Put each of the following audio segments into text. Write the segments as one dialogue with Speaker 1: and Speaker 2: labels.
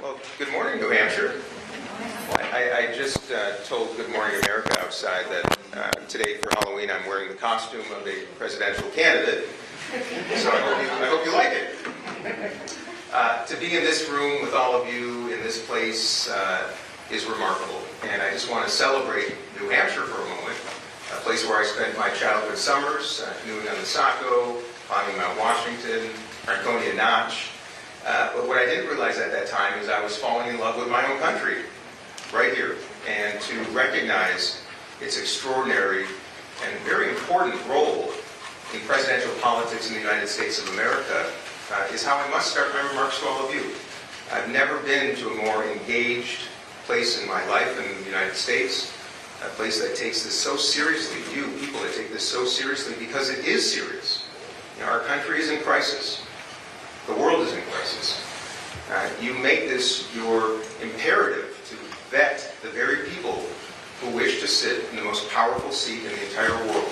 Speaker 1: Well, good morning, New Hampshire. I just told Good Morning America outside that today for Halloween I'm wearing the costume of a presidential candidate, so I hope you like it. To be in this room with all of you in this place is remarkable, and I just want to celebrate New Hampshire for a moment, a place where I spent my childhood summers, canoeing on the Saco, climbing Mount Washington, Franconia Notch. But what I didn't realize at that time is I was falling in love with my own country, right here. And to recognize its extraordinary and very important role in presidential politics in the United States of America is how I must start my remarks to all of you. I've never been to a more engaged place in my life in the United States, a place that takes this so seriously, you people that take this so seriously because it is serious. You know, our country is in crisis. The world is in crisis. You make this your imperative to vet the very people who wish to sit in the most powerful seat in the entire world.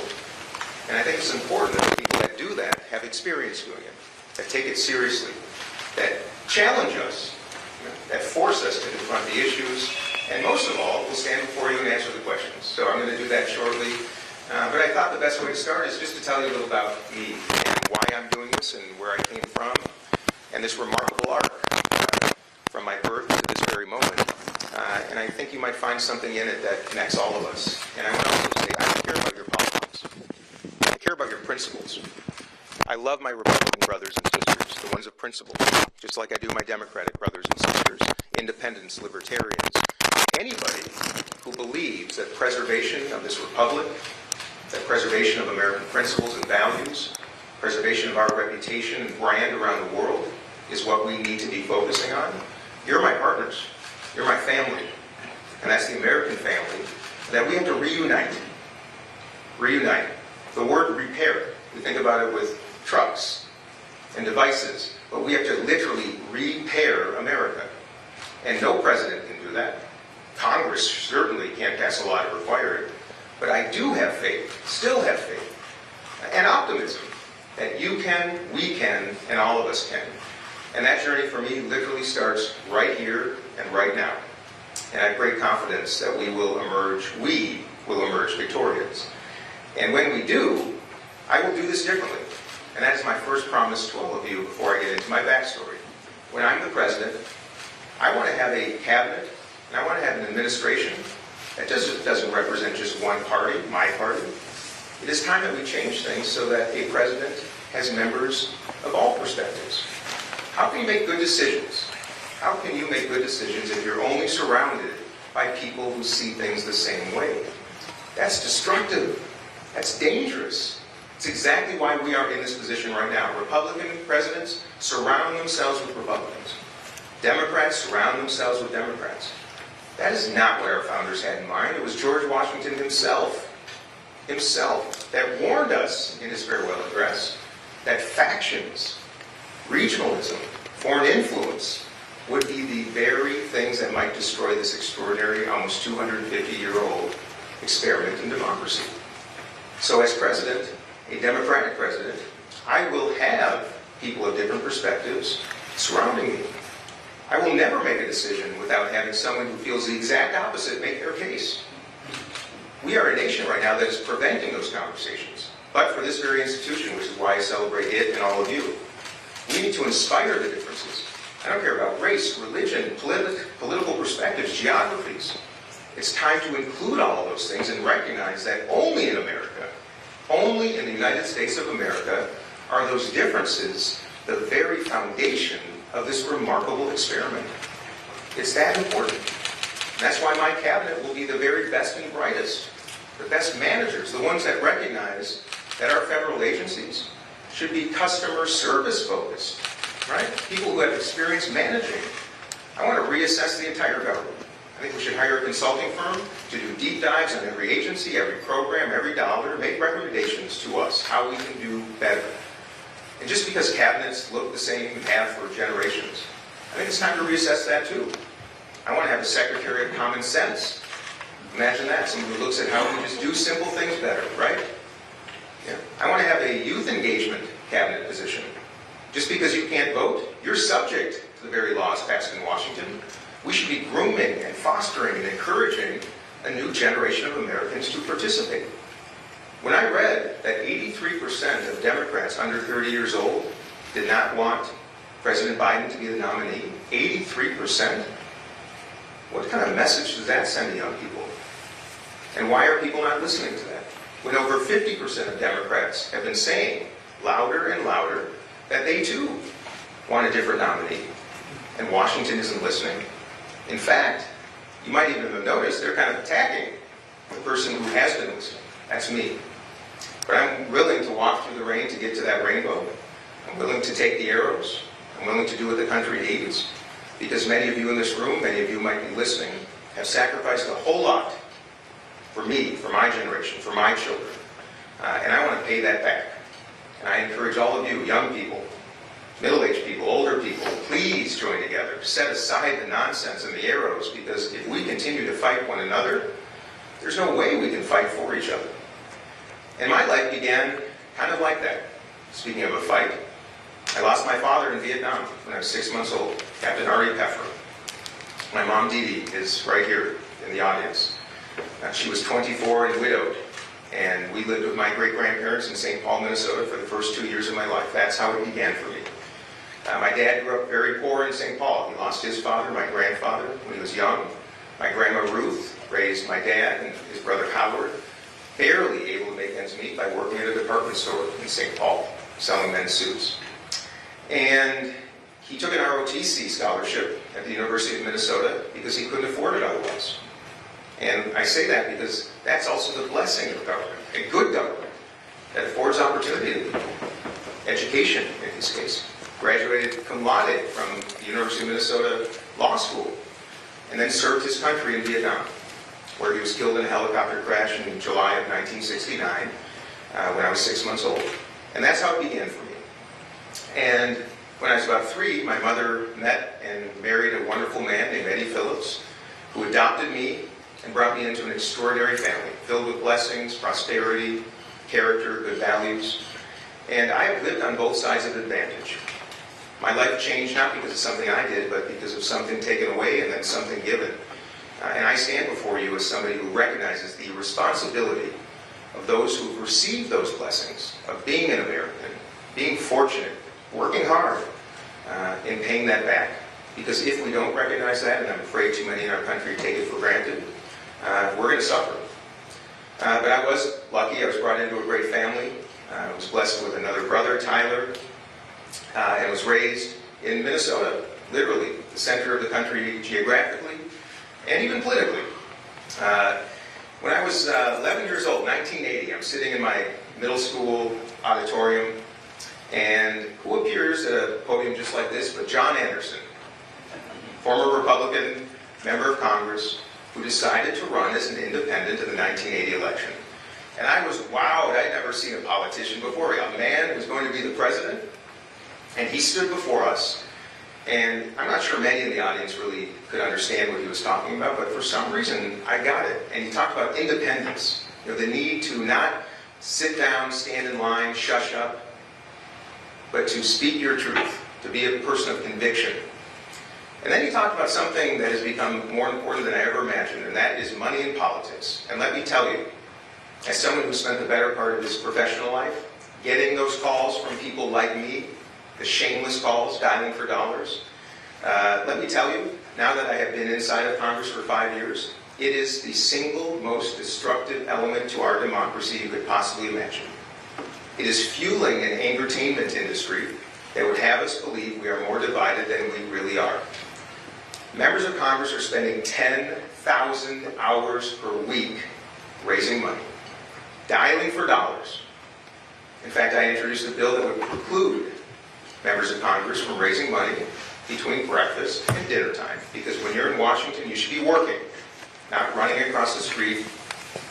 Speaker 1: And I think it's important that the people that do that have experience doing it, that take it seriously, that challenge us, that force us to confront the issues, and most of all, will stand before you and answer the questions. So I'm going to do that shortly. But I thought the best way to start is just to tell you a little about me and why I'm doing this and where I came from, and this remarkable arc from my birth to this very moment. And I think you might find something in it that connects all of us. And I want to also say, I don't care about your politics. I care about your principles. I love my Republican brothers and sisters, the ones of principle, just like I do my Democratic brothers and sisters, independents, libertarians. Anybody who believes that preservation of this republic, that preservation of American principles and values, preservation of our reputation and brand around the world is what we need to be focusing on, you're my partners. You're my family. And that's the American family that we have to reunite. Reunite. The word repair, we think about it with trucks and devices, but we have to literally repair America. And no president can do that. Congress certainly can't pass a law to require it. But I do have faith, still have faith, and optimism that you can, we can, and all of us can. And that journey for me literally starts right here and right now. And I have great confidence that we will emerge victorious. And when we do, I will do this differently. And that is my first promise to all of you before I get into my backstory. When I'm the president, I want to have a cabinet, and I want to have an administration that doesn't represent just one party, my party. It is time that we change things so that a president has members of all perspectives. How can you make good decisions? How can you make good decisions if you're only surrounded by people who see things the same way? That's destructive. That's dangerous. It's exactly why we are in this position right now. Republican presidents surround themselves with Republicans. Democrats surround themselves with Democrats. That is not what our founders had in mind. It was George Washington himself that warned us in his farewell address that factions, regionalism, foreign influence would be the very things that might destroy this extraordinary, almost 250-year-old experiment in democracy. So as president, a Democratic president, I will have people of different perspectives surrounding me. I will never make a decision without having someone who feels the exact opposite make their case. We are a nation right now that is preventing those conversations. But for this very institution, which is why I celebrate it and all of you, we need to inspire the differences. I don't care about race, religion, political perspectives, geographies. It's time to include all of those things and recognize that only in America, only in the United States of America, are those differences the very foundation of this remarkable experiment. It's that important. And that's why my cabinet will be the very best and brightest, the best managers, the ones that recognize that our federal agencies should be customer service focused, right? People who have experience managing. I want to reassess the entire government. I think we should hire a consulting firm to do deep dives on every agency, every program, every dollar, make recommendations to us how we can do better. And just because cabinets look the same and have for generations, I think it's time to reassess that too. I want to have a Secretary of Common Sense. Imagine that, someone who looks at how we just do simple things better, right? Yeah. I want to have a youth engagement cabinet position. Just because you can't vote, you're subject to the very laws passed in Washington. We should be grooming and fostering and encouraging a new generation of Americans to participate. When I read that 83% of Democrats under 30 years old did not want President Biden to be the nominee, 83%, what kind of message does that send to young people? And why are people not listening to that? When over 50% of Democrats have been saying louder and louder that they too want a different nominee, and Washington isn't listening. In fact, you might even have noticed they're kind of attacking the person who has been listening. That's me. But I'm willing to walk through the rain to get to that rainbow. I'm willing to take the arrows. I'm willing to do what the country needs. Because many of you in this room, many of you might be listening, have sacrificed a whole lot for me, for my generation, for my children. And I want to pay that back. And I encourage all of you, young people, middle-aged people, older people, please join together. Set aside the nonsense and the arrows, because if we continue to fight one another, there's no way we can fight for each other. And my life began kind of like that. Speaking of a fight, I lost my father in Vietnam when I was 6 months old, Captain Ari Peffer. My mom, Dee Dee, is right here in the audience. She was 24 and widowed, and we lived with my great-grandparents in St. Paul, Minnesota for the first 2 years of my life. That's how it began for me. My dad grew up very poor in St. Paul. He lost his father, my grandfather, when he was young. My grandma Ruth raised my dad and his brother Howard, barely able to make ends meet by working at a department store in St. Paul, selling men's suits. And he took an ROTC scholarship at the University of Minnesota because he couldn't afford it otherwise. And I say that because that's also the blessing of government, a good government that affords opportunity to people. Education, in his case. Graduated cum laude from the University of Minnesota Law School, and then served his country in Vietnam, where he was killed in a helicopter crash in July of 1969 when I was 6 months old. And that's how it began for me. And when I was about 3, my mother met and married a wonderful man named Eddie Phillips, who adopted me and brought me into an extraordinary family, filled with blessings, prosperity, character, good values. And I have lived on both sides of advantage. My life changed not because of something I did, but because of something taken away and then something given. And I stand before you as somebody who recognizes the responsibility of those who have received those blessings, of being an American, being fortunate, working hard, in paying that back. Because if we don't recognize that, and I'm afraid too many in our country take it for granted, we're going to suffer. But I was lucky. I was brought into a great family. I was blessed with another brother, Tyler, and was raised in Minnesota, literally the center of the country geographically and even politically. When I was 11 years old, 1980, I'm sitting in my middle school auditorium, and who appears at a podium just like this but John Anderson, former Republican member of Congress, who decided to run as an independent in the 1980 election. And I was wowed. I'd never seen a politician before. A man was going to be the president, and he stood before us. And I'm not sure many in the audience really could understand what he was talking about, but for some reason, I got it. And he talked about independence, the need to not sit down, stand in line, shush up, but to speak your truth, to be a person of conviction. And then he talked about something that has become more important than I ever imagined, and that is money in politics. And let me tell you, as someone who spent the better part of his professional life, getting those calls from people like me, the shameless calls, dialing for dollars, let me tell you, now that I have been inside of Congress for 5 years, it is the single most destructive element to our democracy you could possibly imagine. It is fueling an entertainment industry that would have us believe we are more divided than we really are. Members of Congress are spending 10,000 hours per week raising money, dialing for dollars. In fact, I introduced a bill that would preclude members of Congress from raising money between breakfast and dinner time, because when you're in Washington, you should be working, not running across the street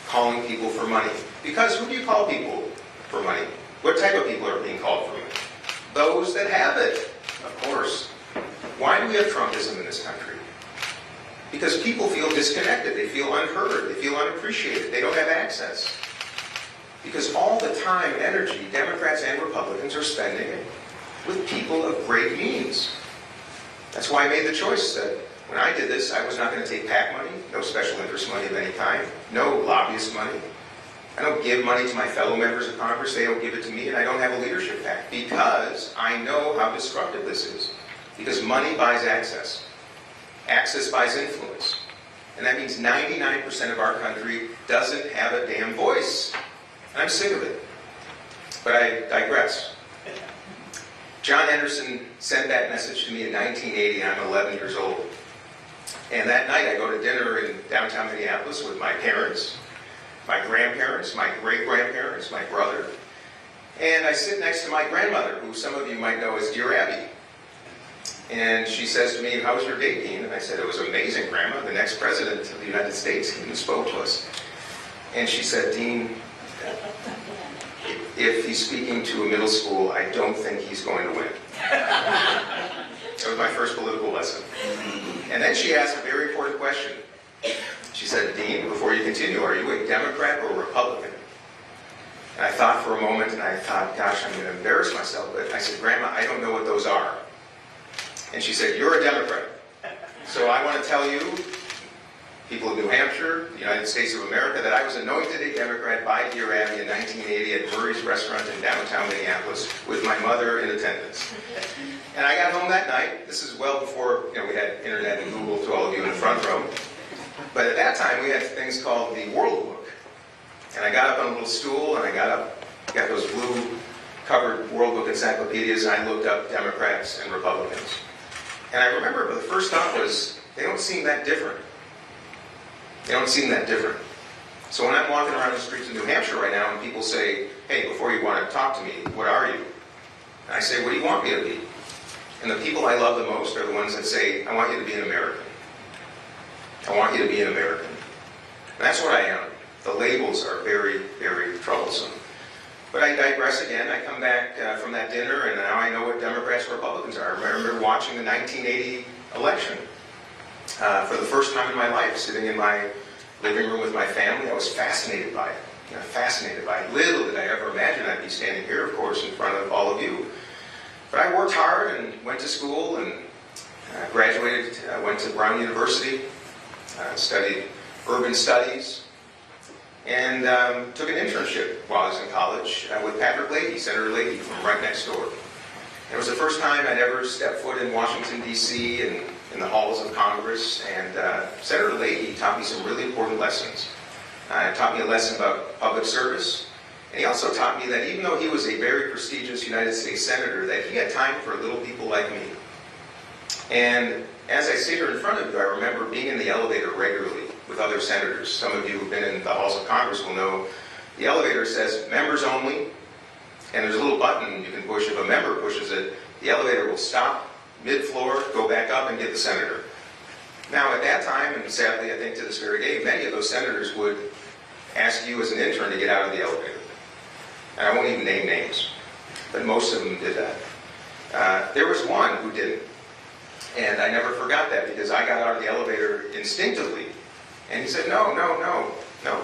Speaker 1: calling people for money. Because who do you call people for money? What type of people are being called for money? Those that have it, of course. Why do we have Trumpism in this country? Because people feel disconnected, they feel unheard, they feel unappreciated, they don't have access. Because all the time and energy Democrats and Republicans are spending with people of great means. That's why I made the choice that when I did this, I was not going to take PAC money, no special interest money of any kind, no lobbyist money. I don't give money to my fellow members of Congress, they don't give it to me, and I don't have a leadership PAC because I know how destructive this is. Because money buys access. Access buys influence. And that means 99% of our country doesn't have a damn voice. And I'm sick of it. But I digress. John Henderson sent that message to me in 1980, and I'm 11 years old. And that night I go to dinner in downtown Minneapolis with my parents, my grandparents, my great-grandparents, my brother. And I sit next to my grandmother, who some of you might know as Dear Abby. And she says to me, "How was your day, Dean?" And I said, "It was amazing, Grandma. The next president of the United States came and spoke to us." And she said, "Dean, if he's speaking to a middle school, I don't think he's going to win." That was my first political lesson. And then she asked a very important question. She said, "Dean, before you continue, are you a Democrat or a Republican?" And I thought for a moment, and I thought, gosh, I'm going to embarrass myself. But I said, "Grandma, I don't know what those are." And she said, "You're a Democrat. So I want to tell you, people of New Hampshire, the United States of America, that I was anointed a Democrat by Dear Abby in 1980 at Murray's Restaurant in downtown Minneapolis with my mother in attendance." And I got home that night. This is well before we had internet and Google, to all of you in the front row. But at that time, we had things called the World Book. And I got up on a little stool, and I got those blue-covered World Book encyclopedias, and I looked up Democrats and Republicans. And I remember the first thought was, they don't seem that different. They don't seem that different. So when I'm walking around the streets of New Hampshire right now, and people say, "Hey, before you want to talk to me, what are you?" And I say, "What do you want me to be?" And the people I love the most are the ones that say, "I want you to be an American. I want you to be an American." And that's what I am. The labels are very, very troublesome. But I digress again. I come back from that dinner, and now I know what Democrats and Republicans are. I remember watching the 1980 election for the first time in my life, sitting in my living room with my family. I was fascinated by it. Fascinated by it. Little did I ever imagine I'd be standing here, of course, in front of all of you. But I worked hard and went to school and graduated, went to Brown University, studied urban studies, and took an internship while I was in college with Patrick Leahy, Senator Leahy, from right next door. It was the first time I'd ever stepped foot in Washington, D.C., and in the halls of Congress, and Senator Leahy taught me some really important lessons. He taught me a lesson about public service, and he also taught me that even though he was a very prestigious United States Senator, that he had time for little people like me. And as I sit here in front of you, I remember being in the elevator regularly with other senators. Some of you who've been in the halls of Congress will know the elevator says members only, and there's a little button you can push. If a member pushes it, the elevator will stop mid-floor, go back up, and get the senator. Now, at that time, and sadly, I think to this very day, many of those senators would ask you as an intern to get out of the elevator. And I won't even name names, but most of them did that. There was one who didn't, and I never forgot that because I got out of the elevator instinctively, and he said, no,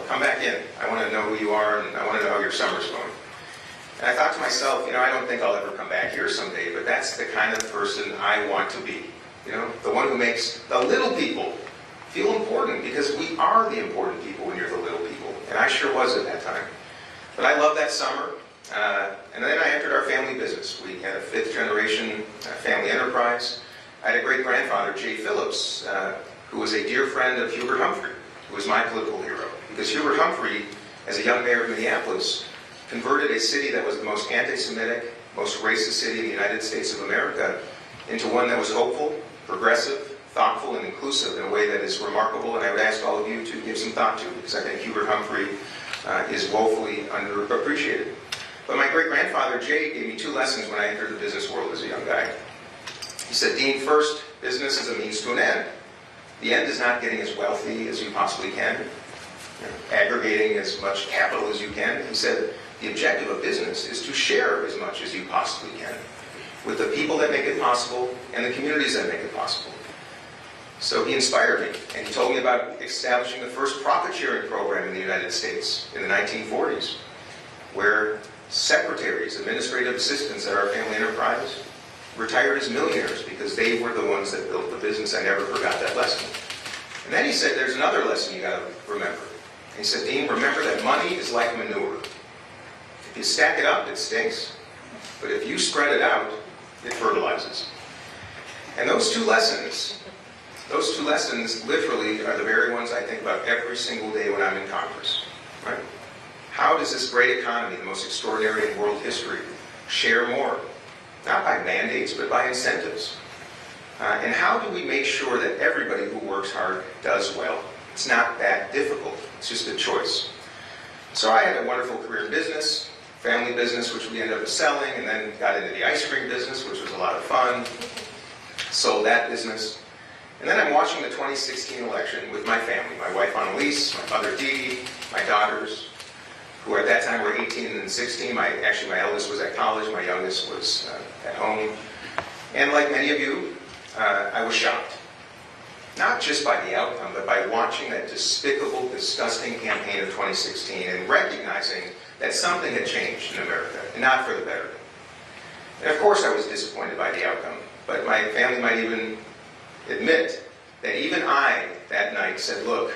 Speaker 1: come back in. I want to know who you are, and I want to know how your summer's going. And I thought to myself, I don't think I'll ever come back here someday, but that's the kind of person I want to be. The one who makes the little people feel important, because we are the important people when you're the little people. And I sure was at that time. But I loved that summer. And then I entered our family business. We had a fifth-generation family enterprise. I had a great-grandfather, J. Phillips, who was a dear friend of Hubert Humphrey, who was my political hero. Because Hubert Humphrey, as a young mayor of Minneapolis, converted a city that was the most anti-Semitic, most racist city in the United States of America into one that was hopeful, progressive, thoughtful, and inclusive in a way that is remarkable. And I would ask all of you to give some thought to, because I think Hubert Humphrey is woefully underappreciated. But my great-grandfather, Jay, gave me two lessons when I entered the business world as a young guy. He said, "Dean, first, business is a means to an end. The end is not getting as wealthy as you possibly can, aggregating as much capital as you can." He said, "The objective of business is to share as much as you possibly can with the people that make it possible and the communities that make it possible." So he inspired me, and he told me about establishing the first profit-sharing program in the United States in the 1940s, where secretaries, administrative assistants at our family enterprise, retired as millionaires because they were the ones that built the business. I never forgot that lesson. And then he said, there's another lesson you got to remember. He said, Dean, remember that money is like manure. If you stack it up, it stinks. But if you spread it out, it fertilizes. And those two lessons literally are the very ones I think about every single day when I'm in Congress. Right? How does this great economy, the most extraordinary in world history, share more? Not by mandates, but by incentives. And how do we make sure that everybody who works hard does well? It's not that difficult. It's just a choice. So I had a wonderful career in business, family business, which we ended up selling, and then got into the ice cream business, which was a lot of fun. Sold that business. And then I'm watching the 2016 election with my family, my wife Annalise, my mother Dee, my daughters, who at that time were 18 and 16. Actually, my eldest was at college, my youngest was at home. And like many of you, I was shocked. Not just by the outcome, but by watching that despicable, disgusting campaign of 2016 and recognizing that something had changed in America, and not for the better. And of course I was disappointed by the outcome, but my family might even admit that even I, that night, said, look,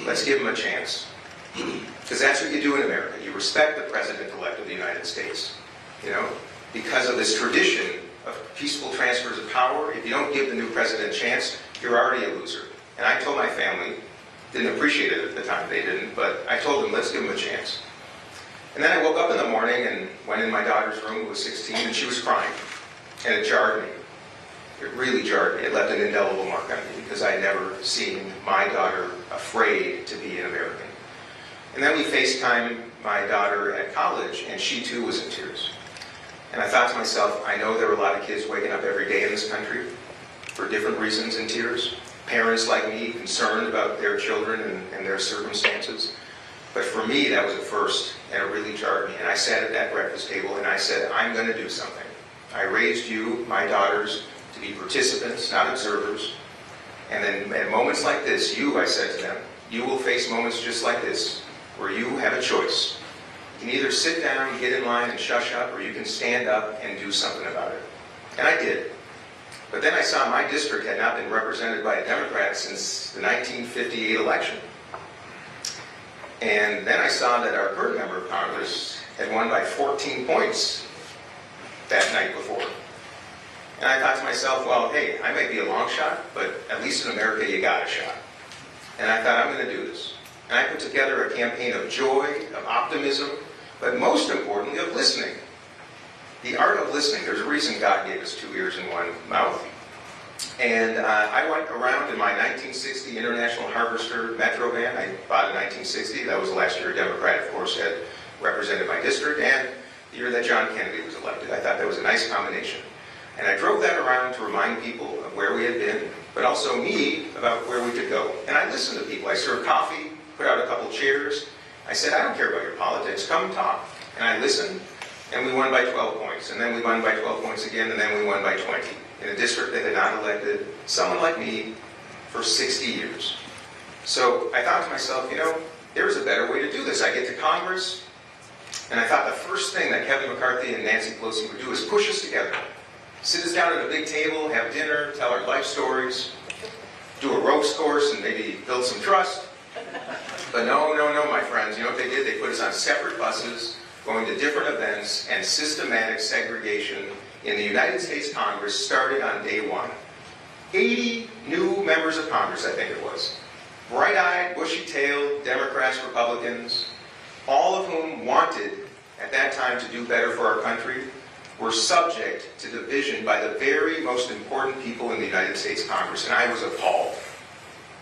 Speaker 1: let's give him a chance. Because that's what you do in America. You respect the President-elect of the United States. You know, because of this tradition of peaceful transfers of power, if you don't give the new president a chance, you're already a loser. And I told my family, didn't appreciate it at the time, they didn't, but I told them, let's give him a chance. And then I woke up in the morning and went in my daughter's room, who was 16, and she was crying. And it jarred me. It really jarred me. It left an indelible mark on me because I had never seen my daughter afraid to be an American. And then we FaceTimed my daughter at college, and she too was in tears. And I thought to myself, I know there are a lot of kids waking up every day in this country for different reasons in tears. Parents like me concerned about their children and their circumstances. But for me, that was a first, and it really jarred me. And I sat at that breakfast table and I said, I'm going to do something. I raised you, my daughters, to be participants, not observers. And then at moments like this, I said to them, you will face moments just like this, where you have a choice. You can either sit down, get in line, and shush up, or you can stand up and do something about it. And I did. But then I saw my district had not been represented by a Democrat since the 1958 election. And then I saw that our current member of Congress had won by 14 points that night before. And I thought to myself, well, hey, I might be a long shot, but at least in America you got a shot. And I thought, I'm going to do this. And I put together a campaign of joy, of optimism, but most importantly, of listening. The art of listening. There's a reason God gave us 2 ears and 1 mouth. And I went around in my 1960 International Harvester Metro van. I bought in 1960. That was the last year a Democrat, of course, had represented my district, and the year that John Kennedy was elected. I thought that was a nice combination. And I drove that around to remind people of where we had been, but also me about where we could go. And I listened to people. I served coffee, put out a couple chairs. I said, I don't care about your politics, come talk. And I listened, and we won by 12 points. And then we won by 12 points again, and then we won by 20. In a district that had not elected someone like me for 60 years. So I thought to myself, there's a better way to do this. I get to Congress, and I thought the first thing that Kevin McCarthy and Nancy Pelosi would do is push us together. Sit us down at a big table, have dinner, tell our life stories, do a ropes course, and maybe build some trust. But no, my friends. You know what they did? They put us on separate buses, going to different events, and systematic segregation in the United States Congress started on day 1. 80 new members of Congress, I think it was. Bright-eyed, bushy-tailed Democrats, Republicans, all of whom wanted, at that time, to do better for our country, were subject to division by the very most important people in the United States Congress, and I was appalled.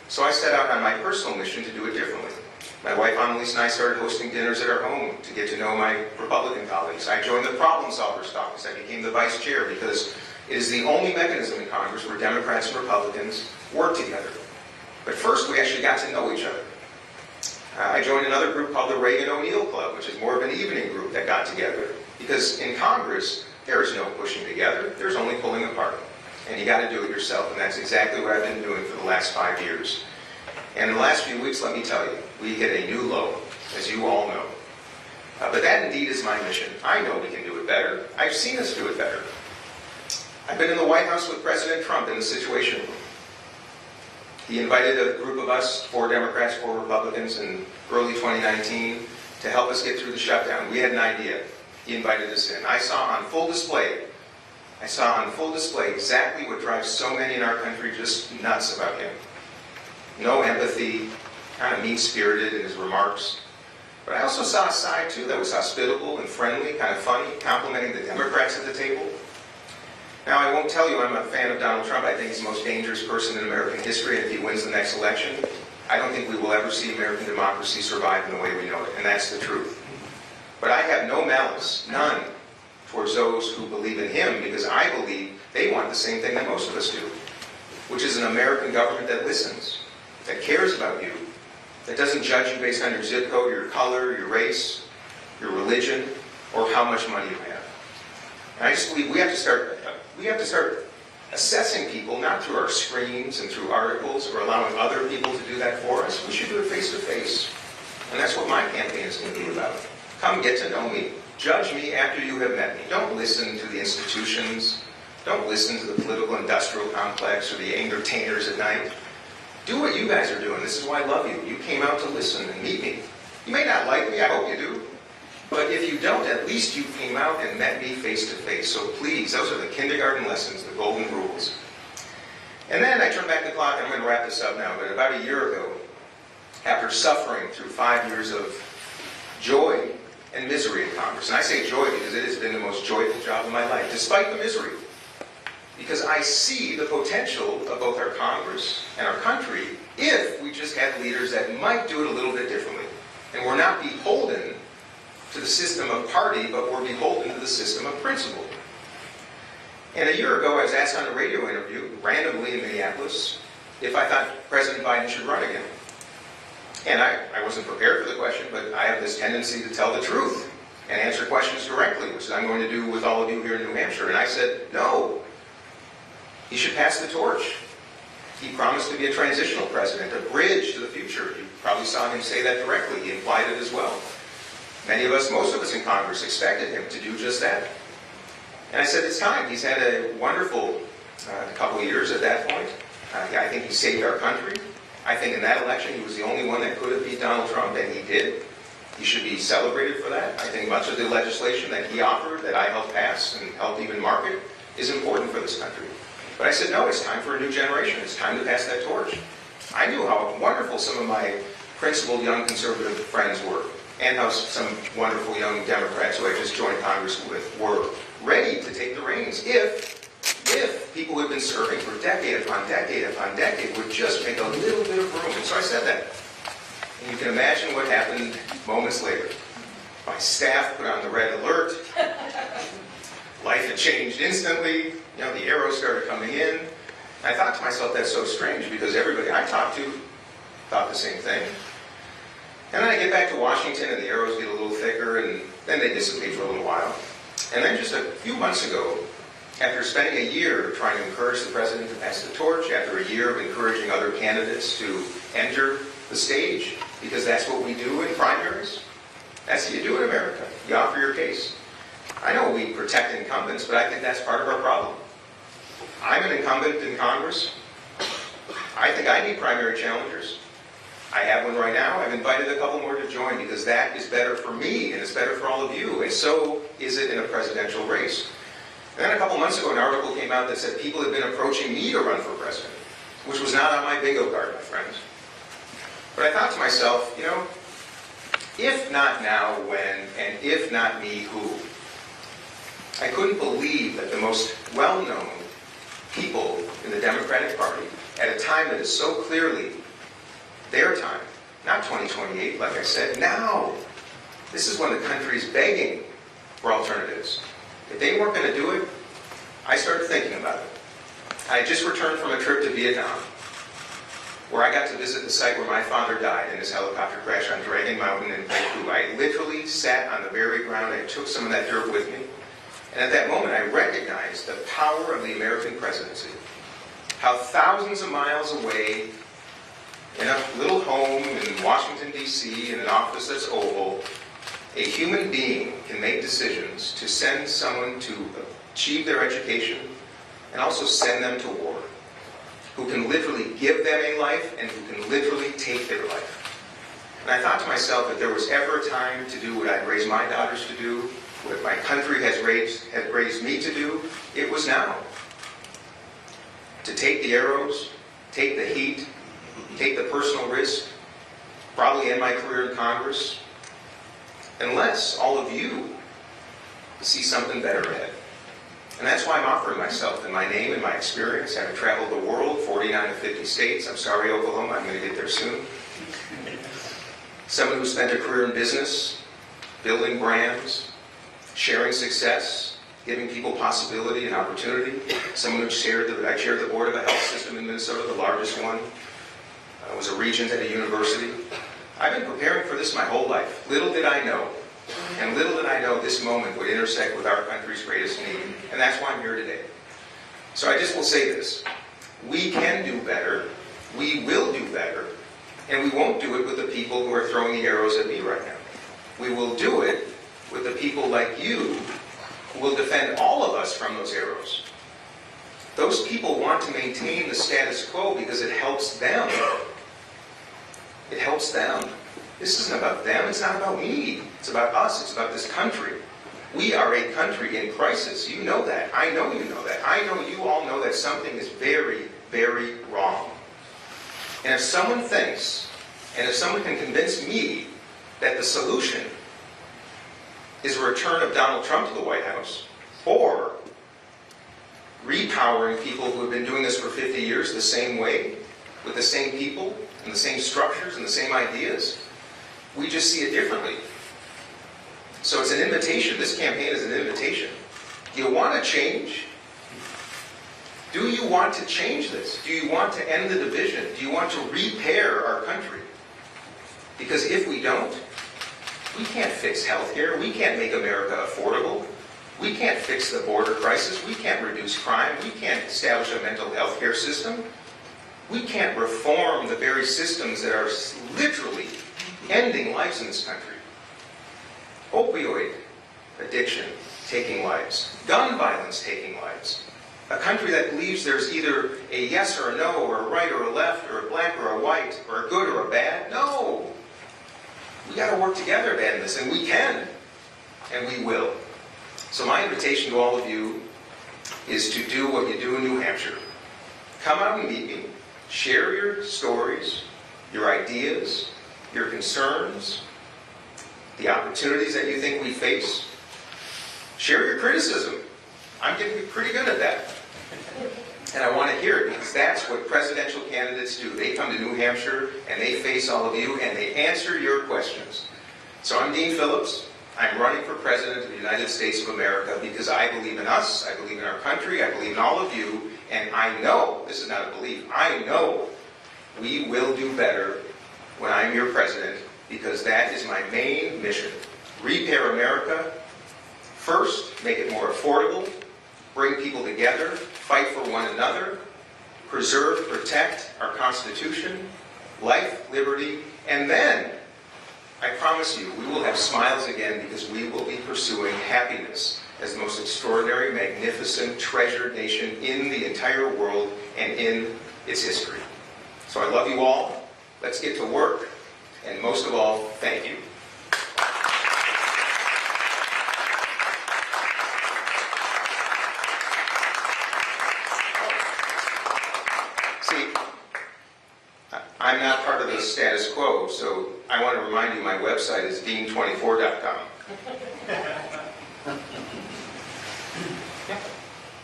Speaker 1: So I set out on my personal mission to do it differently. My wife Annalise and I started hosting dinners at our home to get to know my Republican colleagues. I joined the Problem Solvers Caucus. I became the vice chair because it is the only mechanism in Congress where Democrats and Republicans work together. But first, we actually got to know each other. I joined another group called the Reagan O'Neill Club, which is more of an evening group that got together. Because in Congress, there is no pushing together. There's only pulling apart. And you got to do it yourself. And that's exactly what I've been doing for the last 5 years. And in the last few weeks, let me tell you, we hit a new low, as you all know. But that indeed is my mission. I know we can do it better. I've seen us do it better. I've been in the White House with President Trump in the Situation Room. He invited a group of us, 4 Democrats, 4 Republicans, in early 2019 to help us get through the shutdown. We had an idea. He invited us in. I saw on full display exactly what drives so many in our country just nuts about him. No empathy, kind of mean-spirited in his remarks. But I also saw a side, too, that was hospitable and friendly, kind of funny, complimenting the Democrats at the table. Now, I won't tell you I'm a fan of Donald Trump. I think he's the most dangerous person in American history, and if he wins the next election, I don't think we will ever see American democracy survive in the way we know it, and that's the truth. But I have no malice, none, towards those who believe in him, because I believe they want the same thing that most of us do, which is an American government that listens, that cares about you, that doesn't judge you based on your zip code, your color, your race, your religion, or how much money you have. And I just believe we have to start assessing people, not through our screens and through articles or allowing other people to do that for us. We should do it face to face. And that's what my campaign is going to be about. Come get to know me. Judge me after you have met me. Don't listen to the institutions. Don't listen to the political industrial complex or the entertainers at night. Do what you guys are doing. This is why I love you. You came out to listen and meet me. You may not like me. I hope you do. But if you don't, at least you came out and met me face to face. So please, those are the kindergarten lessons, the golden rules. And then I turn back the clock, and I'm going to wrap this up now, but about a year ago, after suffering through 5 years of joy and misery in Congress, and I say joy because it has been the most joyful job of my life, despite the misery, because I see the potential of both our Congress and our country if we just had leaders that might do it a little bit differently. And we're not beholden to the system of party, but we're beholden to the system of principle. And a year ago, I was asked on a radio interview, randomly in Minneapolis, if I thought President Biden should run again. And I wasn't prepared for the question, but I have this tendency to tell the truth and answer questions directly, which I'm going to do with all of you here in New Hampshire. And I said, no, he should pass the torch. He promised to be a transitional president, a bridge to the future. You probably saw him say that directly. He implied it as well. Many of us, most of us in Congress, expected him to do just that. And I said, it's time. He's had a wonderful couple of years at that point. I think he saved our country. I think in that election, he was the only one that could have beat Donald Trump, and he did. He should be celebrated for that. I think much of the legislation that he offered, that I helped pass and helped even market, is important for this country. But I said, no, it's time for a new generation. It's time to pass that torch. I knew how wonderful some of my principled young conservative friends were, and how some wonderful young Democrats who I just joined Congress with were ready to take the reins if people who have been serving for decade upon decade upon decade would just make a little bit of room. And so I said that. And you can imagine what happened moments later. My staff put on the red alert. Life had changed instantly. You know, the arrows started coming in. I thought to myself, that's so strange, because everybody I talked to thought the same thing. And then I get back to Washington, and the arrows get a little thicker, and then they dissipate for a little while. And then just a few months ago, after spending a year trying to encourage the president to pass the torch, after a year of encouraging other candidates to enter the stage, because that's what we do in primaries. That's what you do in America. You offer your case. I know we protect incumbents, but I think that's part of our problem. I'm an incumbent in Congress. I think I need primary challengers. I have one right now. I've invited a couple more to join, because that is better for me, and it's better for all of you, and so is it in a presidential race. And then a couple months ago, an article came out that said people had been approaching me to run for president, which was not on my bingo card, my friends. But I thought to myself, you know, if not now, when, and if not me, who? I couldn't believe that the most well-known people in the Democratic Party, at a time that is so clearly their time, not 2028, like I said, now. This is when the country is begging for alternatives. If they weren't going to do it, I started thinking about it. I just returned from a trip to Vietnam, where I got to visit the site where my father died in his helicopter crash on Dragon Mountain in Pleiku. I literally sat on the very ground. I took some of that dirt with me. And at that moment, I recognized the power of the American presidency. How thousands of miles away, in a little home in Washington, D.C., in an office that's oval, a human being can make decisions to send someone to achieve their education, and also send them to war, who can literally give them a life and who can literally take their life. And I thought to myself, if there was ever a time to do what I'd raised my daughters to do, what my country had raised me to do, it was now. To take the arrows, take the heat, take the personal risk, probably end my career in Congress, unless all of you see something better ahead. And that's why I'm offering myself in my name and my experience, having traveled the world, 49 to 50 states. I'm sorry, Oklahoma, I'm going to get there soon. Someone who spent a career in business, building brands, sharing success, giving people possibility and opportunity. Someone who I chaired the board of a health system in Minnesota, the largest one. I was a regent at a university. I've been preparing for this my whole life. Little did I know, and little did I know this moment would intersect with our country's greatest need. And that's why I'm here today. So I just will say this. We can do better. We will do better. And we won't do it with the people who are throwing the arrows at me right now. We will do it with the people like you who will defend all of us from those arrows. Those people want to maintain the status quo because it helps them. It helps them. This isn't about them. It's not about me. It's about us. It's about this country. We are a country in crisis. You know that. I know you know that. I know you all know that something is very, very wrong. And if someone thinks, and if someone can convince me that the solution is a return of Donald Trump to the White House, or repowering people who have been doing this for 50 years the same way, with the same people, and the same structures, and the same ideas, we just see it differently. So it's an invitation. This campaign is an invitation. Do you want to change? Do you want to change this? Do you want to end the division? Do you want to repair our country? Because if we don't, we can't fix healthcare. We can't make America affordable. We can't fix the border crisis. We can't reduce crime. We can't establish a mental health care system. We can't reform the very systems that are literally ending lives in this country. Opioid addiction taking lives. Gun violence taking lives. A country that believes there's either a yes or a no, or a right or a left, or a black or a white, or a good or a bad. No! We got to work together to end this, and we can. And we will. So my invitation to all of you is to do what you do in New Hampshire. Come out and meet me. Share your stories, your ideas, your concerns, the opportunities that you think we face. Share your criticism. I'm getting pretty good at that. And I want to hear it because that's what presidential candidates do. They come to New Hampshire and they face all of you and they answer your questions. So I'm Dean Phillips. I'm running for President of the United States of America because I believe in us, I believe in our country, I believe in all of you, and I know, this is not a belief, I know we will do better when I'm your president because that is my main mission. Repair America. First, make it more affordable, bring people together, fight for one another, preserve, protect our Constitution, life, liberty, and then, I promise you, we will have smiles again because we will be pursuing happiness as the most extraordinary, magnificent, treasured nation in the entire world and in its history. So I love you all. Let's get to work. And most of all, thank you. I'm not part of the status quo, so I want to remind you my website is dean24.com.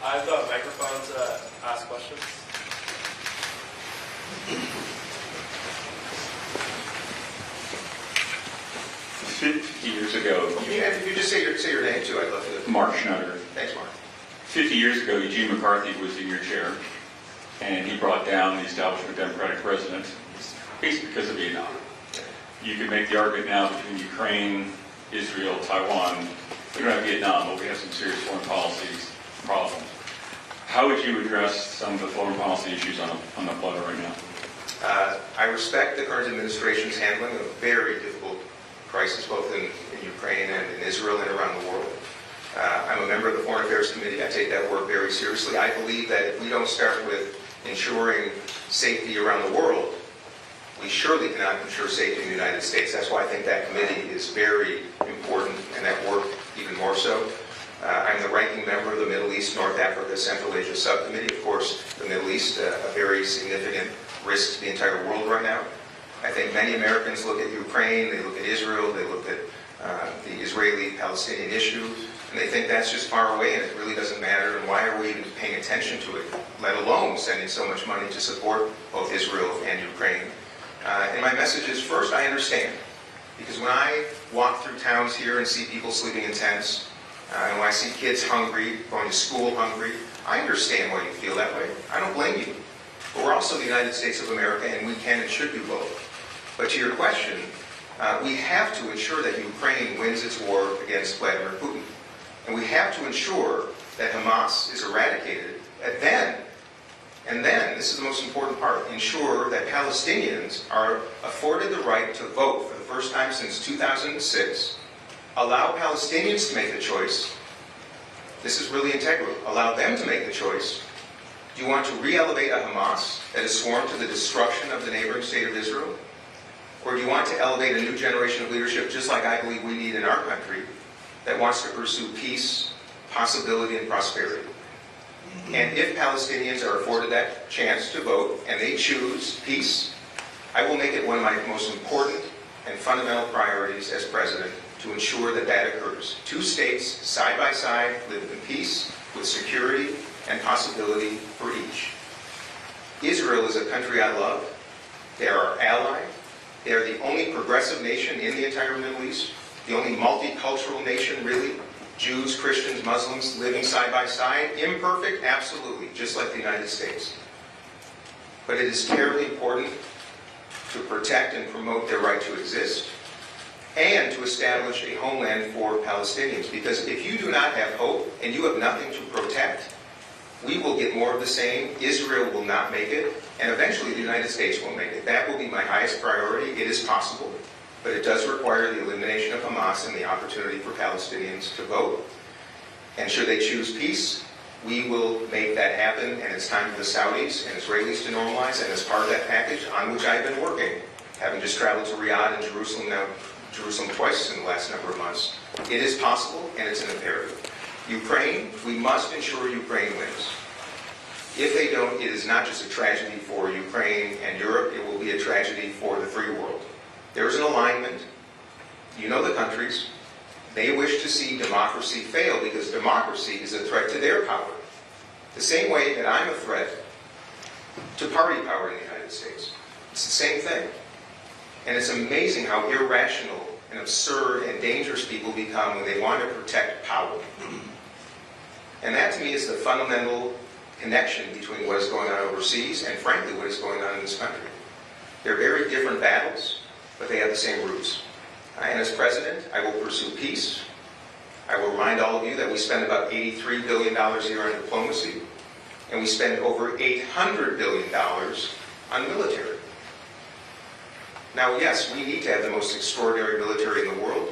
Speaker 2: I have the microphone to ask questions.
Speaker 3: 50 years ago,
Speaker 1: If you just say your name too, I'd love to.
Speaker 3: Mark Schnutter.
Speaker 1: Thanks, Mark.
Speaker 3: 50 years ago, Eugene McCarthy was in your chair, and he brought down the establishment of Democratic president, basically because of Vietnam. You could make the argument now between Ukraine, Israel, Taiwan. We don't have Vietnam, but we have some serious foreign policy problems. How would you address some of the foreign policy issues on the platter right now?
Speaker 1: I respect the current administration's handling of a very difficult crisis, both in Ukraine and in Israel and around the world. I'm a member of the Foreign Affairs Committee. I take that work very seriously. I believe that if we don't start with ensuring safety around the world, we surely cannot ensure safety in the United States. That's why I think that committee is very important, and that work even more so. I'm the ranking member of the Middle East, North Africa, Central Asia Subcommittee. Of course, the Middle East, a very significant risk to the entire world right now. I think many Americans look at Ukraine, they look at Israel, they look at the Israeli-Palestinian issue, and they think that's just far away and it really doesn't matter, and why are we even paying attention to it, let alone sending so much money to support both Israel and Ukraine. And my message is, first, I understand. Because when I walk through towns here and see people sleeping in tents, and when I see kids hungry, going to school hungry, I understand why you feel that way. I don't blame you. But we're also the United States of America, and we can and should do both. But to your question, we have to ensure that Ukraine wins its war against Vladimir Putin. And we have to ensure that Hamas is eradicated. And then, this is the most important part, ensure that Palestinians are afforded the right to vote for the first time since 2006. Allow Palestinians to make the choice. This is really integral. Allow them to make the choice. Do you want to re-elevate a Hamas that is sworn to the destruction of the neighboring state of Israel? Or do you want to elevate a new generation of leadership, just like I believe we need in our country, that wants to pursue peace, possibility, and prosperity? And if Palestinians are afforded that chance to vote, and they choose peace, I will make it one of my most important and fundamental priorities as president to ensure that that occurs. Two states, side by side, live in peace, with security and possibility for each. Israel is a country I love. They are our ally. They are the only progressive nation in the entire Middle East, the only multicultural nation, really. Jews, Christians, Muslims living side by side. Imperfect, absolutely, just like the United States. But it is terribly important to protect and promote their right to exist and to establish a homeland for Palestinians. Because if you do not have hope and you have nothing to protect, we will get more of the same. Israel will not make it, and eventually the United States will make it. That will be my highest priority. It is possible. But it does require the elimination of Hamas and the opportunity for Palestinians to vote. And should they choose peace, we will make that happen, and it's time for the Saudis and Israelis to normalize, and as part of that package on which I've been working, having just traveled to Riyadh and Jerusalem twice in the last number of months, it is possible, and it's an imperative. Ukraine, we must ensure Ukraine wins. If they don't, it is not just a tragedy for Ukraine and Europe, it will be a tragedy for the free world. There is an alignment. You know the countries. They wish to see democracy fail because democracy is a threat to their power. The same way that I'm a threat to party power in the United States. It's the same thing. And it's amazing how irrational and absurd and dangerous people become when they want to protect power. And that to me is the fundamental connection between what is going on overseas and frankly what is going on in this country. They're very different battles, but they have the same roots. And as president, I will pursue peace. I will remind all of you that we spend about $83 billion a year on diplomacy, and we spend over $800 billion on military. Now, yes, we need to have the most extraordinary military in the world.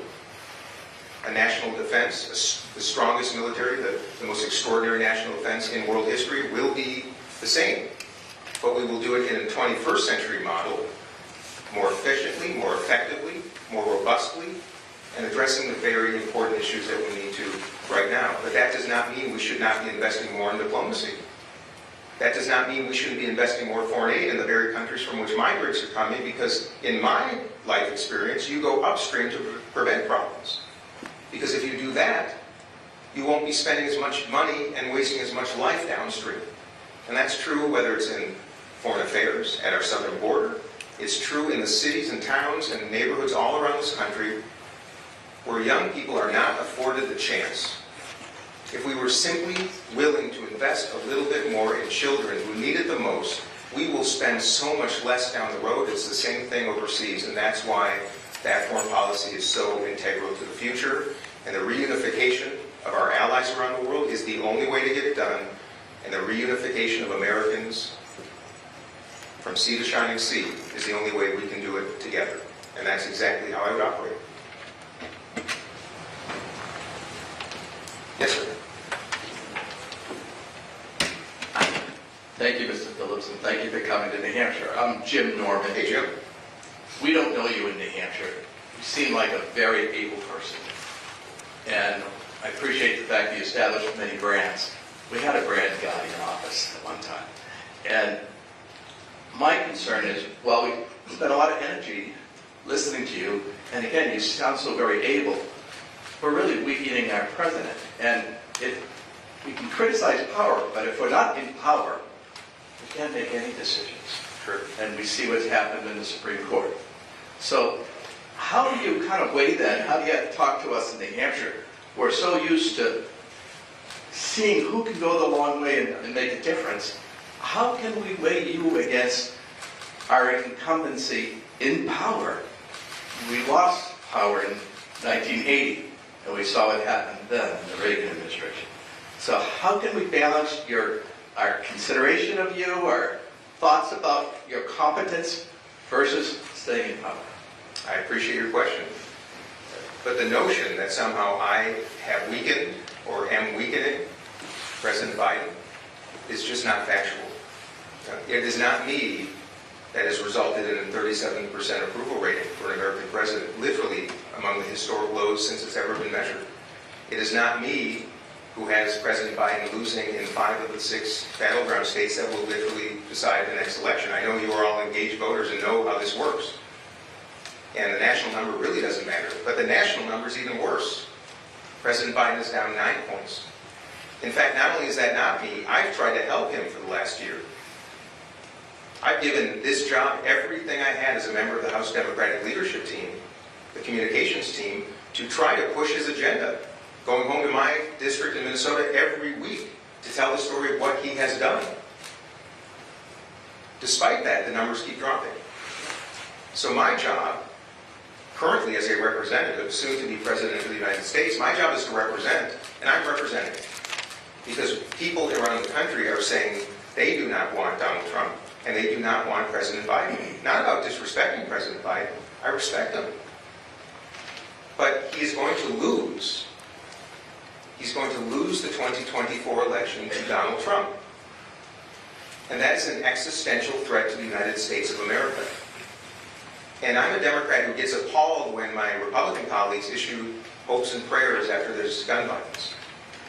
Speaker 1: A national defense, the strongest military, the most extraordinary national defense in world history will be the same. But we will do it in a 21st century model, more efficiently, more effectively, more robustly, and addressing the very important issues that we need to right now. But that does not mean we should not be investing more in diplomacy. That does not mean we shouldn't be investing more foreign aid in the very countries from which migrants are coming, because in my life experience, you go upstream to prevent problems. Because if you do that, you won't be spending as much money and wasting as much life downstream. And that's true whether it's in foreign affairs, at our southern border. It's true in the cities and towns and neighborhoods all around this country where young people are not afforded the chance. If we were simply willing to invest a little bit more in children who need it the most, we will spend so much less down the road. It's the same thing overseas, and that's why that foreign policy is so integral to the future. And the reunification of our allies around the world is the only way to get it done, and the reunification of Americans from sea to shining sea is the only way we can do it together. And that's exactly how I would operate.
Speaker 4: Thank you, Mr. Phillips, and thank you for coming to New Hampshire. I'm Jim Norman.
Speaker 1: Hey, Jim.
Speaker 4: We don't know you in New Hampshire. You seem like a very able person. And I appreciate the fact that you established many brands. We had a brand guy in office at one time. And my concern is, well, we spent a lot of energy listening to you, and again, you sound so very able. We're really weakening our president. And we can criticize power, but if we're not in power, we can't make any decisions.
Speaker 1: Sure.
Speaker 4: And we see what's happened in the Supreme Court. So how do you kind of weigh that? How do you talk to us in New Hampshire? We're so used to seeing who can go the long way and make a difference. How can we weigh you against our incumbency in power? We lost power in 1980, and we saw what happened then in the Reagan administration. So how can we balance our consideration of you, our thoughts about your competence versus staying in power?
Speaker 1: I appreciate your question. But the notion that somehow I have weakened or am weakening President Biden is just not factual. It is not me that has resulted in a 37% approval rating for an American president, literally among the historic lows since it's ever been measured. It is not me who has President Biden losing in 5 of the 6 battleground states that will literally decide the next election. I know you are all engaged voters and know how this works. And the national number really doesn't matter. But the national number is even worse. President Biden is down 9 points. In fact, not only is that not me, I've tried to help him for the last year. I've given this job everything I had as a member of the House Democratic Leadership Team, the communications team, to try to push his agenda. Going home to my district in Minnesota every week to tell the story of what he has done. Despite that, the numbers keep dropping. So my job, currently as a representative, soon to be President of the United States, my job is to represent, and I'm representing. Because people around the country are saying they do not want Donald Trump, and they do not want President Biden. Not about disrespecting President Biden. I respect him. But he is going to lose. He's going to lose the 2024 election to Donald Trump. And that is an existential threat to the United States of America. And I'm a Democrat who gets appalled when my Republican colleagues issue hopes and prayers after there's gun violence.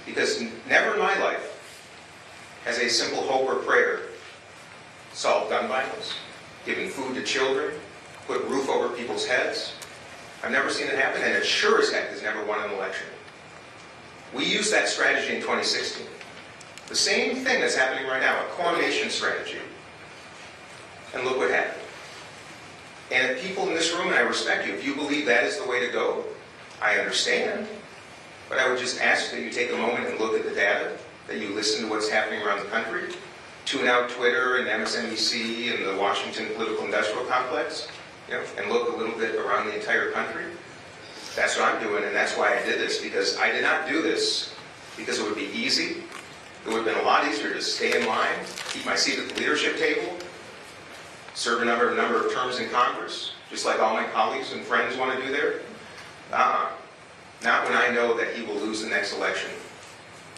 Speaker 1: Because never in my life has a simple hope or prayer solved gun violence, given food to children, put roof over people's heads. I've never seen it happen, and it sure as heck has never won an election. We used that strategy in 2016. The same thing that's happening right now, a coronation strategy. And look what happened. And if people in this room, and I respect you, if you believe that is the way to go, I understand. But I would just ask that you take a moment and look at the data, that you listen to what's happening around the country, tune out Twitter and MSNBC and the Washington political industrial complex, and look a little bit around the entire country. That's what I'm doing, and that's why I did this, because I did not do this because it would be easy. It would have been a lot easier to stay in line, keep my seat at the leadership table, serve a number of terms in Congress, just like all my colleagues and friends want to do there. Not when I know that he will lose the next election.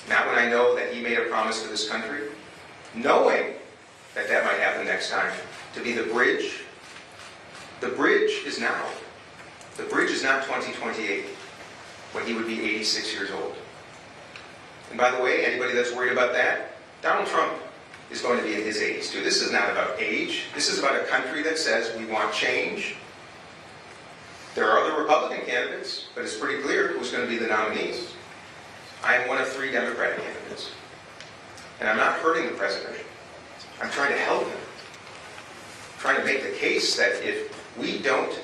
Speaker 1: Not when I know that he made a promise to this country. Knowing that that might happen next time. To be the bridge. The bridge is now. The bridge is not 2028, when he would be 86 years old. And by the way, anybody that's worried about that, Donald Trump is going to be in his 80s too. This is not about age. This is about a country that says we want change. There are other Republican candidates, but it's pretty clear who's going to be the nominees. I am one of 3 Democratic candidates. And I'm not hurting the president. I'm trying to help him. I'm trying to make the case that if we don't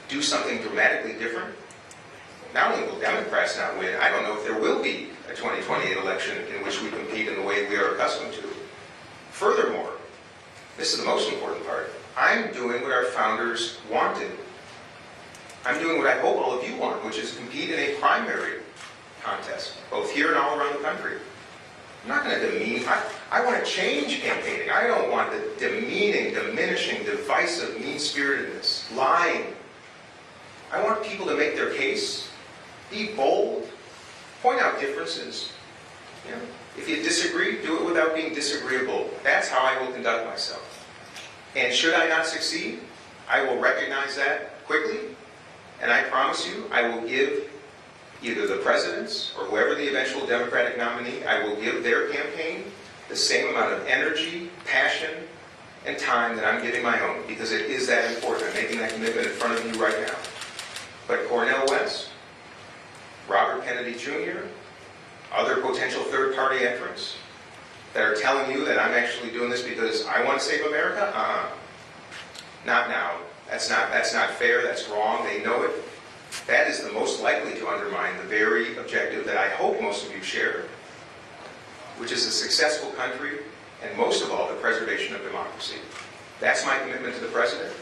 Speaker 1: do something dramatically different, not only will Democrats not win, I don't know if there will be a 2028 election in which we compete in the way we are accustomed to. Furthermore, this is the most important part, I'm doing what our founders wanted. I'm doing what I hope all of you want, which is compete in a primary contest, both here and all around the country. I'm not going to demean. I want to change campaigning. I don't want the demeaning, diminishing, divisive, mean-spiritedness, lying. I want people to make their case, be bold, point out differences. If you disagree, do it without being disagreeable. That's how I will conduct myself. And should I not succeed, I will recognize that quickly, and I promise you, I will give either the presidents or whoever the eventual Democratic nominee, I will give their campaign the same amount of energy, passion, and time that I'm giving my own, because it is that important. I'm making that commitment in front of you right now. But Cornel West, Robert Kennedy Jr., other potential third-party entrants that are telling you that I'm actually doing this because I want to save America? Not now. That's not fair. That's wrong. They know it. That is the most likely to undermine the very objective that I hope most of you share, which is a successful country and most of all, the preservation of democracy. That's my commitment to the president.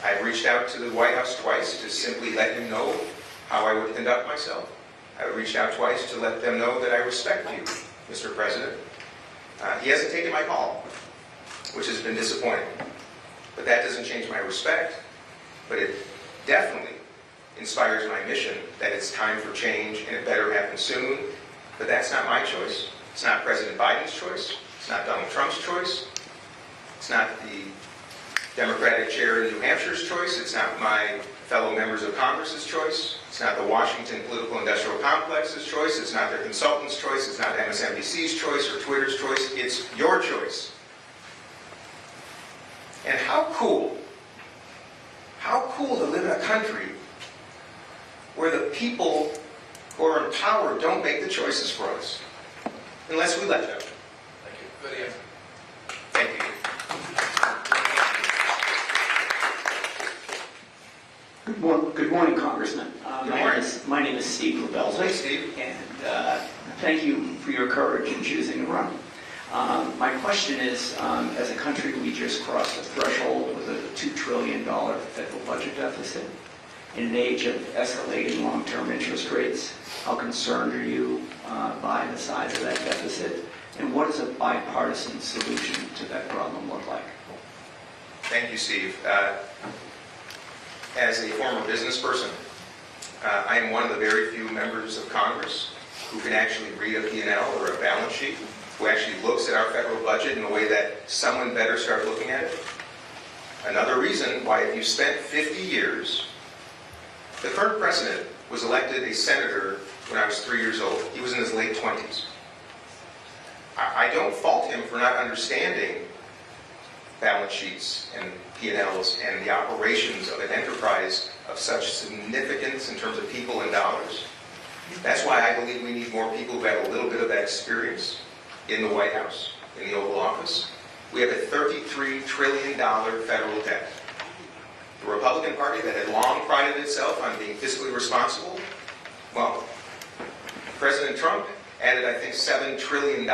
Speaker 1: I've reached out to the White House twice to simply let him know how I would conduct myself. I've reached out twice to let them know that I respect you, Mr. President. He hasn't taken my call, which has been disappointing. But that doesn't change my respect. But it definitely inspires my mission that it's time for change and it better happen soon. But that's not my choice. It's not President Biden's choice. It's not Donald Trump's choice. It's not the Democratic chair in New Hampshire's choice. It's not my fellow members of Congress's choice. It's not the Washington political industrial complex's choice. It's not their consultants' choice. It's not MSNBC's choice or Twitter's choice. It's your choice. And how cool to live in a country where the people who are in power don't make the choices for us, unless we let them.
Speaker 2: Thank you. Good answer.
Speaker 1: Thank you.
Speaker 5: Good morning, Congressman.
Speaker 1: Good morning.
Speaker 5: My name is Steve LaBelle.
Speaker 1: Hey, Steve.
Speaker 5: And thank you for your courage in choosing to run. My question is, as a country, we just crossed the threshold with a $2 trillion federal budget deficit. In an age of escalating long-term interest rates, how concerned are you by the size of that deficit? And what does a bipartisan solution to that problem look like?
Speaker 1: Thank you, Steve. As a former business person, I am one of the very few members of Congress who can actually read a P&L or a balance sheet, who actually looks at our federal budget in a way that someone better start looking at it. Another reason why, if you spent 50 years, the current president was elected a senator when I was 3 years old. He was in his late 20s. I don't fault him for not understanding balance sheets and P&Ls and the operations of an enterprise of such significance in terms of people and dollars. That's why I believe we need more people who have a little bit of that experience in the White House, in the Oval Office. We have a $33 trillion federal debt. The Republican Party that had long prided itself on being fiscally responsible, well, President Trump added, I think, $7 trillion.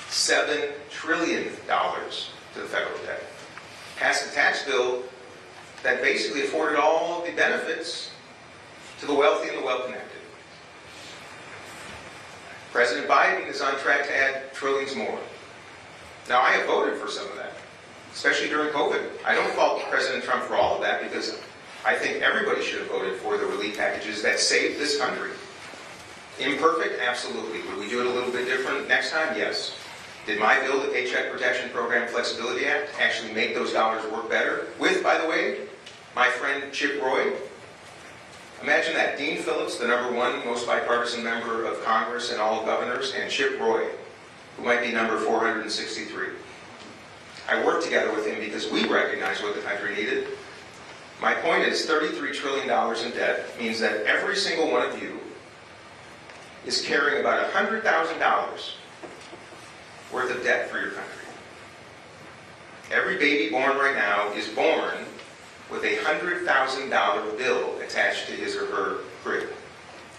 Speaker 1: $7 trillion to the federal debt. Passed a tax bill that basically afforded all the benefits to the wealthy and the well-connected. President Biden is on track to add trillions more. Now, I have voted for some of that, especially during COVID. I don't fault President Trump for all of that because I think everybody should have voted for the relief packages that saved this country. Imperfect? Absolutely. Would we do it a little bit different next time? Yes. Did my bill, the Paycheck Protection Program Flexibility Act, actually make those dollars work better? With, by the way, my friend Chip Roy. Imagine that. Dean Phillips, the #1 most bipartisan member of Congress and all governors, and Chip Roy, who might be number 463. I worked together with him because we recognized what the country needed. My point is $33 trillion in debt means that every single one of you is carrying about $100,000 worth of debt for your country. Every baby born right now is born with a $100,000 bill attached to his or her crib.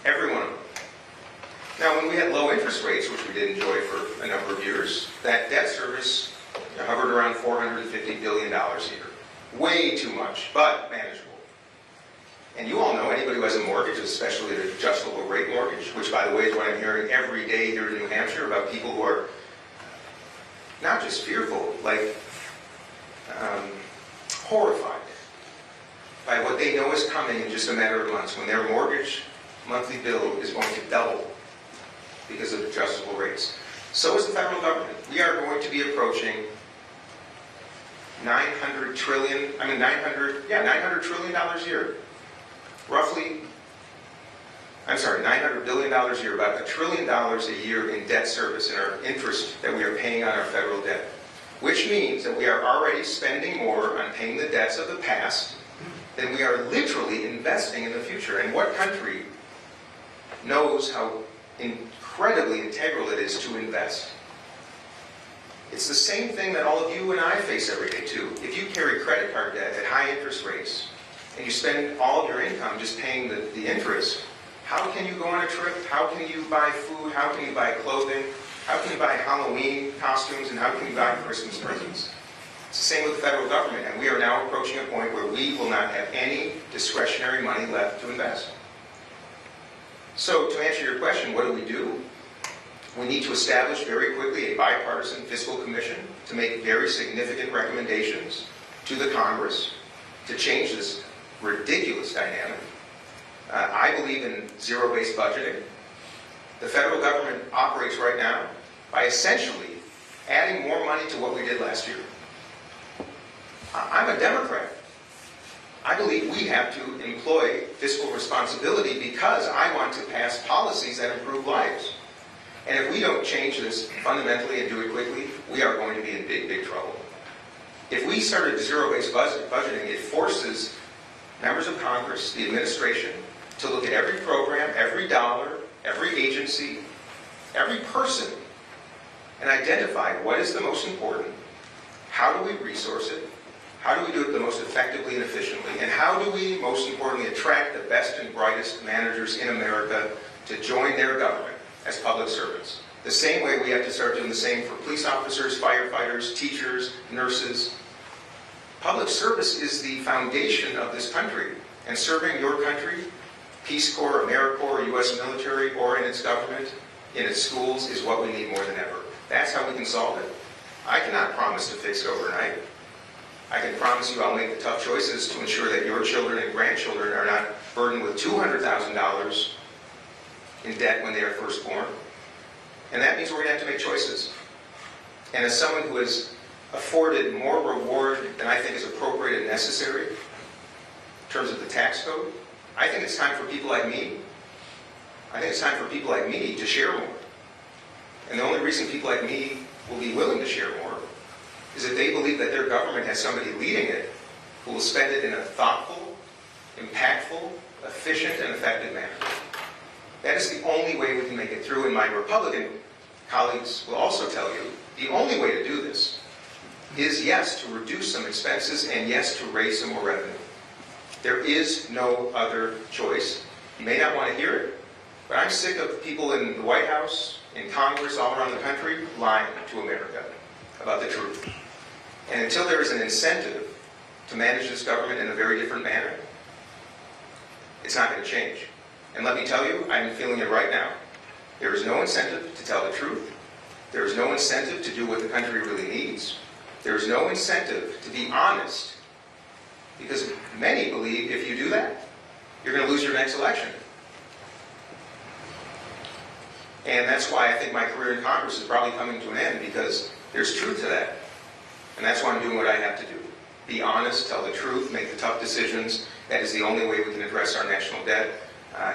Speaker 1: Every one of them. Now, when we had low interest rates, which we did enjoy for a number of years, that debt service hovered around $450 billion a year. Way too much, but manageable. And you all know, anybody who has a mortgage, especially an adjustable rate mortgage, which, by the way, is what I'm hearing every day here in New Hampshire about people who are not just fearful, like horrified by what they know is coming in just a matter of months, when their mortgage monthly bill is going to double. because of adjustable rates. So is the federal government. We are going to be approaching $900 trillion a year. Roughly, $900 billion a year, about $1 trillion a year in debt service in our interest that we are paying on our federal debt. Which means that we are already spending more on paying the debts of the past than we are literally investing in the future. And what country knows how incredibly integral it is to invest? It's the same thing that all of you and I face every day too. If you carry credit card debt at high interest rates and you spend all of your income just paying the interest, how can you go on a trip? How can you buy food? How can you buy clothing? How can you buy Halloween costumes? And how can you buy Christmas presents? It's the same with the federal government, and we are now approaching a point where we will not have any discretionary money left to invest. So to answer your question, what do? We need to establish very quickly a bipartisan fiscal commission to make very significant recommendations to the Congress to change this ridiculous dynamic. I believe in zero-based budgeting. The federal government operates right now by essentially adding more money to what we did last year. I'm a Democrat. I believe we have to employ fiscal responsibility because I want to pass policies that improve lives. And if we don't change this fundamentally and do it quickly, we are going to be in big, big trouble. If we started zero-based budgeting, it forces members of Congress, the administration, to look at every program, every dollar, every agency, every person, and identify what is the most important, how do we resource it, how do we do it the most effectively and efficiently, and how do we, most importantly, attract the best and brightest managers in America to join their government as public servants. The same way we have to start doing the same for police officers, firefighters, teachers, nurses. Public service is the foundation of this country, and serving your country, Peace Corps, AmeriCorps, U.S. military, or in its government, in its schools, is what we need more than ever. That's how we can solve it. I cannot promise to fix it overnight. I can promise you I'll make the tough choices to ensure that your children and grandchildren are not burdened with $200,000 in debt when they are first born. And that means we're going to have to make choices. And as someone who has afforded more reward than I think is appropriate and necessary in terms of the tax code, I think it's time for people like me. I think it's time for people like me to share more. And the only reason people like me will be willing to share more is if they believe that their government has somebody leading it who will spend it in a thoughtful, impactful, efficient, and effective manner. That is the only way we can make it through, and my Republican colleagues will also tell you, the only way to do this is, yes, to reduce some expenses, and yes, to raise some more revenue. There is no other choice. You may not want to hear it, but I'm sick of people in the White House, in Congress, all around the country, lying to America about the truth. And until there is an incentive to manage this government in a very different manner, it's not going to change. And let me tell you, I'm feeling it right now. There is no incentive to tell the truth. There is no incentive to do what the country really needs. There is no incentive to be honest. Because many believe if you do that, you're going to lose your next election. And that's why I think my career in Congress is probably coming to an end, because there's truth to that. And that's why I'm doing what I have to do. Be honest, tell the truth, make the tough decisions. That is the only way we can address our national debt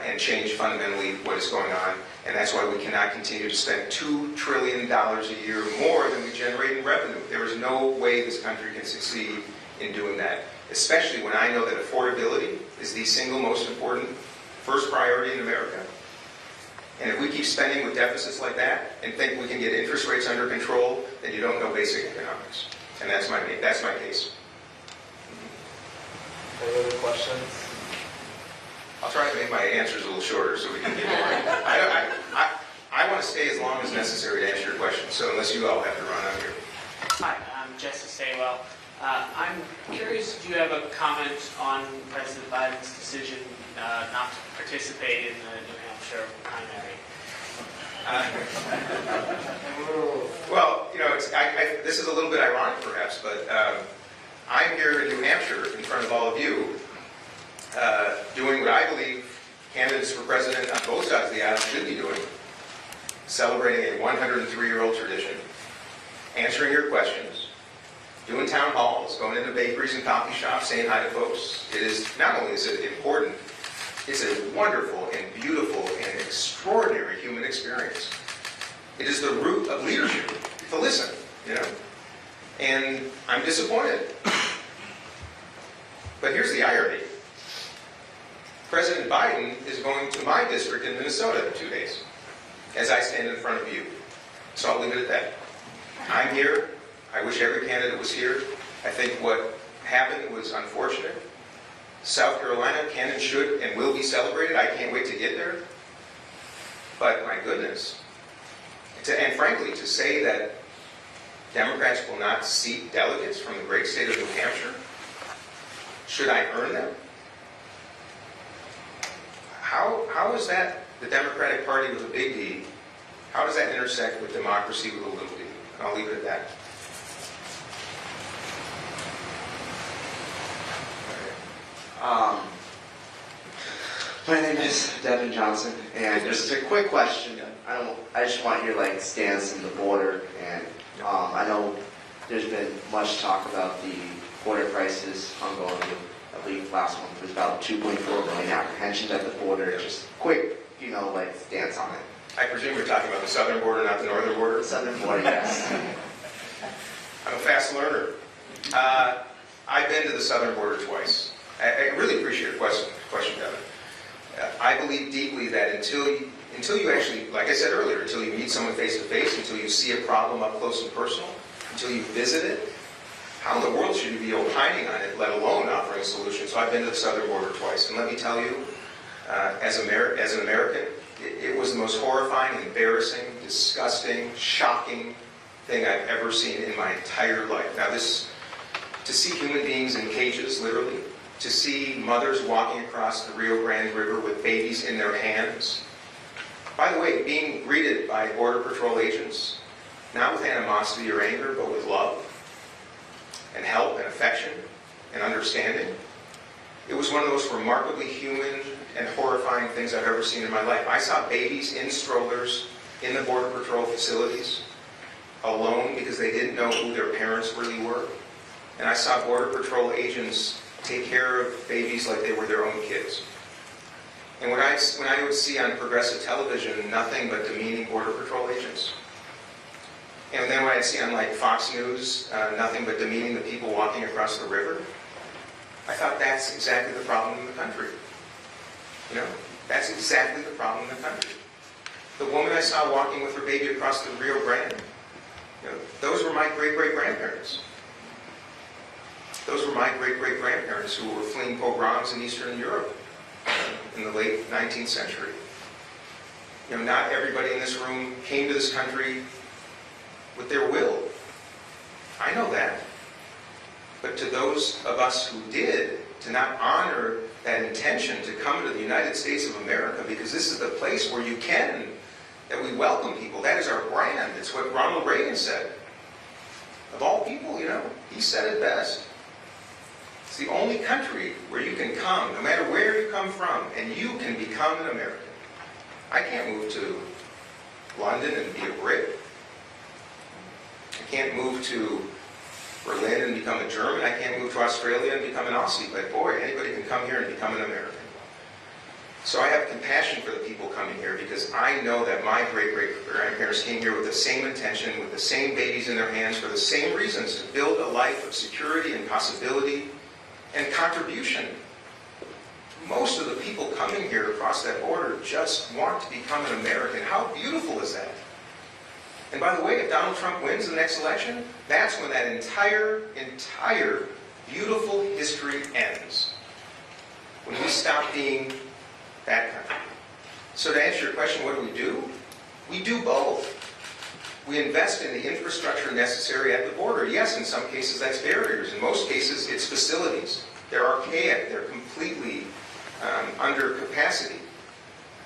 Speaker 1: and change fundamentally what is going on. And that's why we cannot continue to spend $2 trillion a year more than we generate in revenue. There is no way this country can succeed in doing that, especially when I know that affordability is the single most important first priority in America. And if we keep spending with deficits like that and think we can get interest rates under control, then you don't know basic economics. And that's my case.
Speaker 2: Any other questions?
Speaker 1: I'll try to make my answers a little shorter so we can get more. I want to stay as long as necessary to answer your question, so unless you all have to run out here.
Speaker 6: Hi, I'm Jesse Saywell. I'm curious if you have a comment on President Biden's decision not to participate in the New Hampshire primary.
Speaker 1: Well, you know, this is a little bit ironic perhaps, but I'm here in New Hampshire in front of all of you doing what I believe candidates for president on both sides of the aisle should be doing. celebrating a 103-year-old tradition, answering your questions, doing town halls, going into bakeries and coffee shops, saying hi to folks. It is, not only is it important, it's a wonderful and beautiful and extraordinary human experience. It is the root of leadership, to listen, you know. And I'm disappointed. But here's the irony. President Biden is going to my district in Minnesota in 2 days, as I stand in front of you. So I'll leave it at that. I'm here. I wish every candidate was here. I think what happened was unfortunate. South Carolina can and should and will be celebrated. I can't wait to get there. But my goodness. And frankly, to say that Democrats will not seat delegates from the great state of New Hampshire, should I earn them? How is that the Democratic Party with a big D? How does that intersect with democracy with a little d? And I'll leave it at that.
Speaker 7: My name is Devin Johnson, and just a quick question. I just want your stance on the border, and I know there's been much talk about the border crisis ongoing. I believe last month was about 2.4 million apprehensions at the border. Just quick, stance on it.
Speaker 1: I presume you're talking about the southern border, not the northern border?
Speaker 7: The southern border, yes.
Speaker 1: I'm a fast learner. I've been to the southern border twice. I really appreciate your question, Devin. I believe deeply that until you actually, like I said earlier, until you meet someone face to face, until you see a problem up close and personal, until you visit it, how in the world should you be opining on it, let alone offering a solution? So I've been to the southern border twice, and let me tell you, as an American, it was the most horrifying, embarrassing, disgusting, shocking thing I've ever seen in my entire life. Now to see human beings in cages, literally, to see mothers walking across the Rio Grande River with babies in their hands. By the way, being greeted by Border Patrol agents, not with animosity or anger, but with love and help and affection and understanding. It was one of the most remarkably human and horrifying things I've ever seen in my life. I saw babies in strollers in the Border Patrol facilities, alone because they didn't know who their parents really were. And I saw Border Patrol agents take care of babies like they were their own kids. And when I would see on progressive television nothing but demeaning Border Patrol agents, and then when I'd see on Fox News nothing but demeaning the people walking across the river, I thought that's exactly the problem in the country. That's exactly the problem in the country. The woman I saw walking with her baby across the Rio Grande, those were my great-great-grandparents. Those were my great-great-grandparents who were fleeing pogroms in Eastern Europe in the late 19th century. Not everybody in this room came to this country with their will. I know that. But to those of us who did, to not honor that intention to come to the United States of America, because this is the place where you can, that we welcome people. That is our brand. It's what Ronald Reagan said. Of all people, he said it best. It's the only country where you can come, no matter where you come from, and you can become an American. I can't move to London and be a Brit. I can't move to Berlin and become a German. I can't move to Australia and become an Aussie. But boy, anybody can come here and become an American. So I have compassion for the people coming here because I know that my great-great-grandparents came here with the same intention, with the same babies in their hands, for the same reasons, to build a life of security and possibility and contribution. Most of the people coming here across that border just want to become an American. How beautiful is that? And by the way, if Donald Trump wins the next election, that's when that entire beautiful history ends. When we stop being that country. So to answer your question, what do? We do both. We invest in the infrastructure necessary at the border. Yes, in some cases that's barriers. In most cases it's facilities. They're archaic. They're completely under capacity.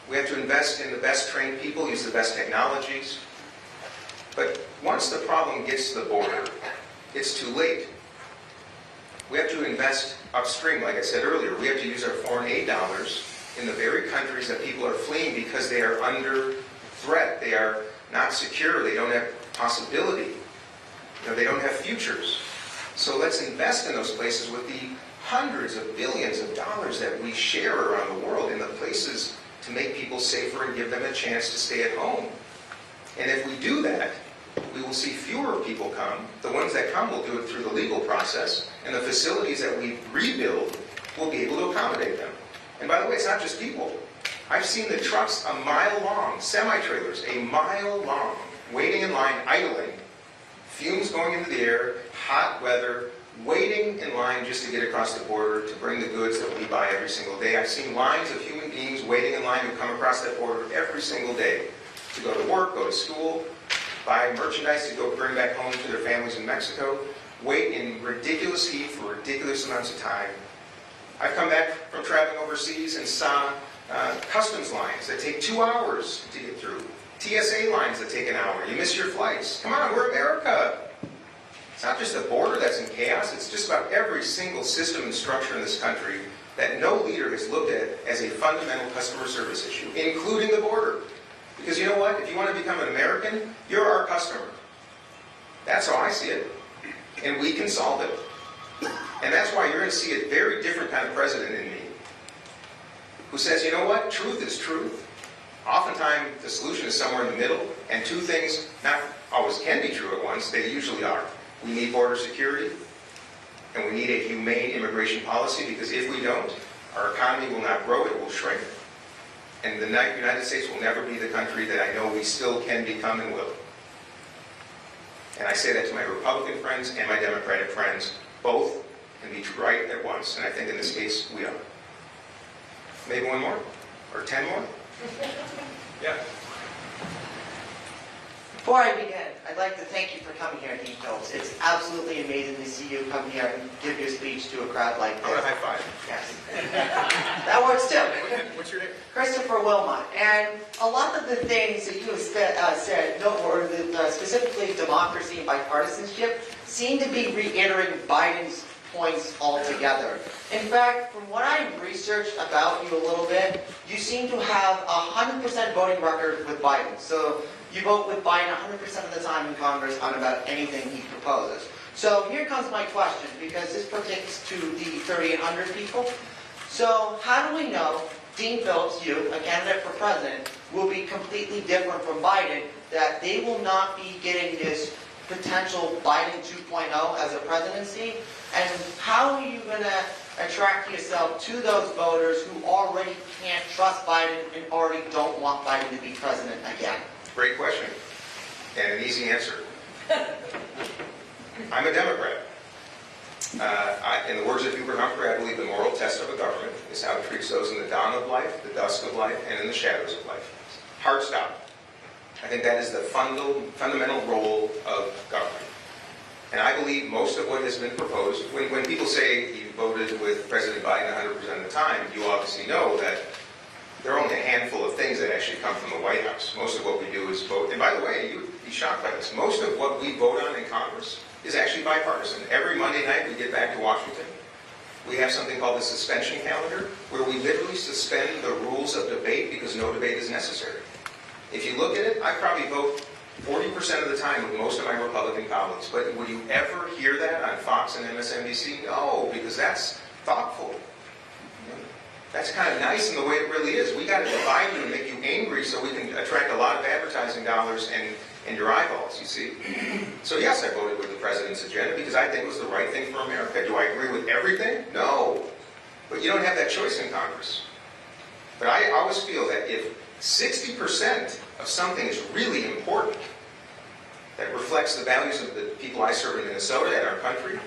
Speaker 1: We have to invest in the best trained people, use the best technologies. But once the problem gets to the border, it's too late. We have to invest upstream, like I said earlier. We have to use our foreign aid dollars in the very countries that people are fleeing because they are under threat. They are not secure. They don't have possibility. They don't have futures. So let's invest in those places with the hundreds of billions of dollars that we share around the world in the places to make people safer and give them a chance to stay at home. And if we do that, we will see fewer people come. The ones that come will do it through the legal process, and the facilities that we rebuild will be able to accommodate them. And by the way, it's not just people. I've seen the trucks a mile long, semi-trailers, a mile long, waiting in line, idling, fumes going into the air, hot weather, waiting in line just to get across the border to bring the goods that we buy every single day. I've seen lines of human beings waiting in line who come across that border every single day to go to work, go to school, buy merchandise to go bring back home to their families in Mexico, wait in ridiculous heat for ridiculous amounts of time. I've come back from traveling overseas and saw customs lines that take 2 hours to get through. TSA lines that take an hour. You miss your flights. Come on, we're America. It's not just the border that's in chaos. It's just about every single system and structure in this country that no leader has looked at as a fundamental customer service issue, including the border. Because you know what? If you want to become an American, you're our customer. That's how I see it. And we can solve it. And that's why you're going to see a very different kind of president in me, who says, you know what? Truth is truth. Oftentimes, the solution is somewhere in the middle, and two things not always can be true at once. They usually are. We need border security, and we need a humane immigration policy, because if we don't, our economy will not grow, it will shrink. And the United States will never be the country that I know we still can become and will. And I say that to my Republican friends and my Democratic friends. Both can be right at once, and I think in this case, we are. Maybe one more? Or 10 more? Yeah.
Speaker 8: Before I begin, I'd like to thank you for coming here, Dean Phillips. It's absolutely amazing to see you come here and give your speech to a crowd like
Speaker 1: I want
Speaker 8: this.
Speaker 1: a high five.
Speaker 8: Yes. That works too.
Speaker 1: What's your name?
Speaker 8: Christopher Wilmot. And a lot of the things that you have said, specifically democracy and bipartisanship, seem to be reiterating Biden's points altogether. In fact, from what I researched about you a little bit, you seem to have a 100% voting record with Biden. So you vote with Biden 100% of the time in Congress on about anything he proposes. So here comes my question, because this pertains to the 3,800 people. So how do we know Dean Phillips, you, a candidate for president, will be completely different from Biden, that they will not be getting this potential Biden 2.0 as a presidency? And how are you going to attract yourself to those voters who already can't trust Biden and already don't want Biden to be president again?
Speaker 1: Great question. And an easy answer. I'm a Democrat. In the words of Hubert Humphrey, I believe the moral test of a government is how it treats those in the dawn of life, the dusk of life, and in the shadows of life. Hard stop. I think that is the fundamental role of government. And I believe most of what has been proposed, when people say you voted with President Biden 100% of the time, you obviously know that there are only a handful of things that actually come from the White House. Most of what we do is vote. And by the way, you'd be shocked by this. Most of what we vote on in Congress is actually bipartisan. Every Monday night we get back to Washington. We have something called the suspension calendar, where we literally suspend the rules of debate because no debate is necessary. If you look at it, I probably vote 40% of the time with most of my Republican colleagues. But would you ever hear that on Fox and MSNBC? No, because that's thoughtful. That's kind of nice in the way it really is. We got to divide you and make you angry so we can attract a lot of advertising dollars and your eyeballs, you see. So yes, I voted with the president's agenda because I think it was the right thing for America. Do I agree with everything? No. But you don't have that choice in Congress. But I always feel that if 60% of something is really important, that reflects the values of the people I serve in Minnesota and our country,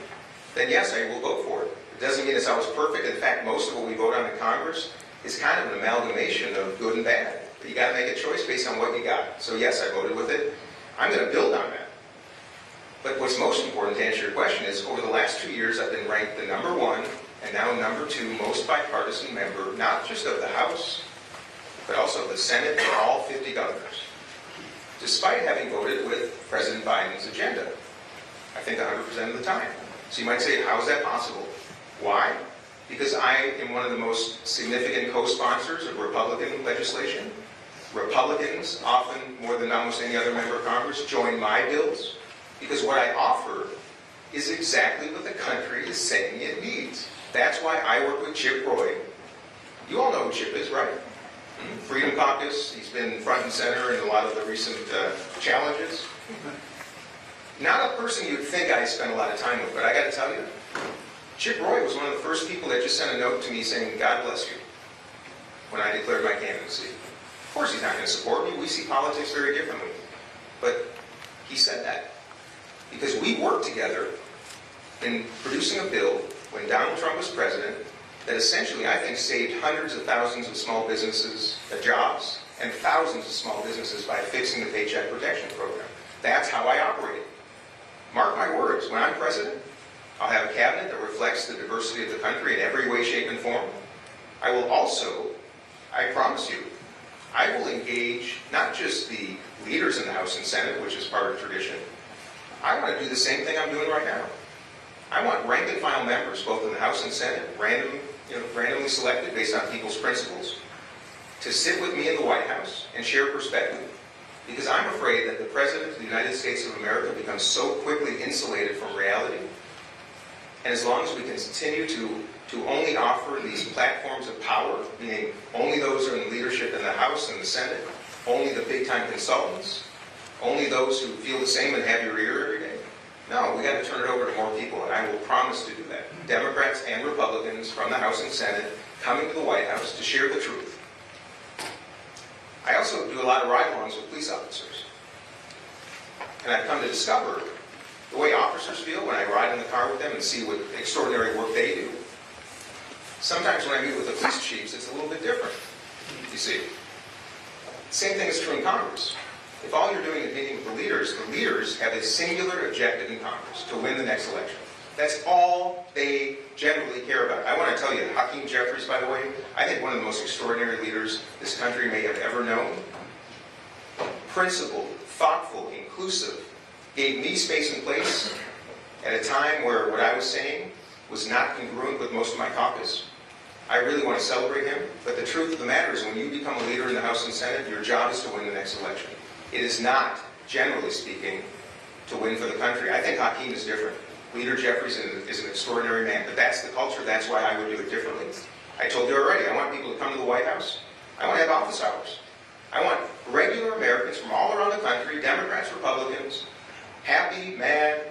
Speaker 1: then yes, I will vote for it. It doesn't mean it's always perfect. In fact, most of what we vote on in Congress is kind of an amalgamation of good and bad. But you got to make a choice based on what you got. So yes, I voted with it. I'm going to build on that. But what's most important to answer your question is, over the last 2 years, I've been ranked the #1 and now #2 most bipartisan member, not just of the House, but also the Senate for all 50 governors, despite having voted with President Biden's agenda, I think 100% of the time. So you might say, how is that possible? Why? Because I am one of the most significant co-sponsors of Republican legislation. Republicans, often more than almost any other member of Congress, join my bills because what I offer is exactly what the country is saying it needs. That's why I work with Chip Roy. You all know who Chip is, right? Freedom Caucus. He's been front and center in a lot of the recent challenges. Not a person you'd think I spent a lot of time with, but I got to tell you, Chip Roy was one of the first people that just sent a note to me saying, God bless you, when I declared my candidacy. Of course he's not going to support me. We see politics very differently. But he said that because we worked together in producing a bill when Donald Trump was president that essentially, I think, saved hundreds of thousands of small businesses jobs and thousands of small businesses by fixing the Paycheck Protection Program. That's how I operate. Mark my words, when I'm president, I'll have a cabinet that reflects the diversity of the country in every way, shape, and form. I will also, I promise you, I will engage not just the leaders in the House and Senate, which is part of tradition. I want to do the same thing I'm doing right now. I want rank and file members, both in the House and Senate, randomly selected based on people's principles, to sit with me in the White House and share perspective. Because I'm afraid that the President of the United States of America becomes so quickly insulated from reality. And as long as we continue to only offer these platforms of power, meaning only those who are in leadership in the House and the Senate, only the big-time consultants, only those who feel the same and have your ear every day, no, we got to turn it over to more people, and I will promise to do that. Democrats and Republicans from the House and Senate coming to the White House to share the truth. I also do a lot of ride-alongs with police officers. And I've come to discover the way officers feel when I ride in the car with them and see what extraordinary work they do. Sometimes when I meet with the police chiefs, it's a little bit different, you see. Same thing is true in Congress. If all you're doing is meeting with the leaders have a singular objective in Congress, to win the next election. That's all they generally care about. I want to tell you, Hakeem Jeffries, by the way, I think one of the most extraordinary leaders this country may have ever known. Principled, thoughtful, inclusive, gave me space and place at a time where what I was saying was not congruent with most of my caucus. I really want to celebrate him, but the truth of the matter is when you become a leader in the House and Senate, your job is to win the next election. It is not, generally speaking, to win for the country. I think Hakeem is different. Leader Jeffries is an extraordinary man, but that's the culture. That's why I would do it differently. I told you already, I want people to come to the White House. I want to have office hours. I want regular Americans from all around the country, Democrats, Republicans, happy, mad,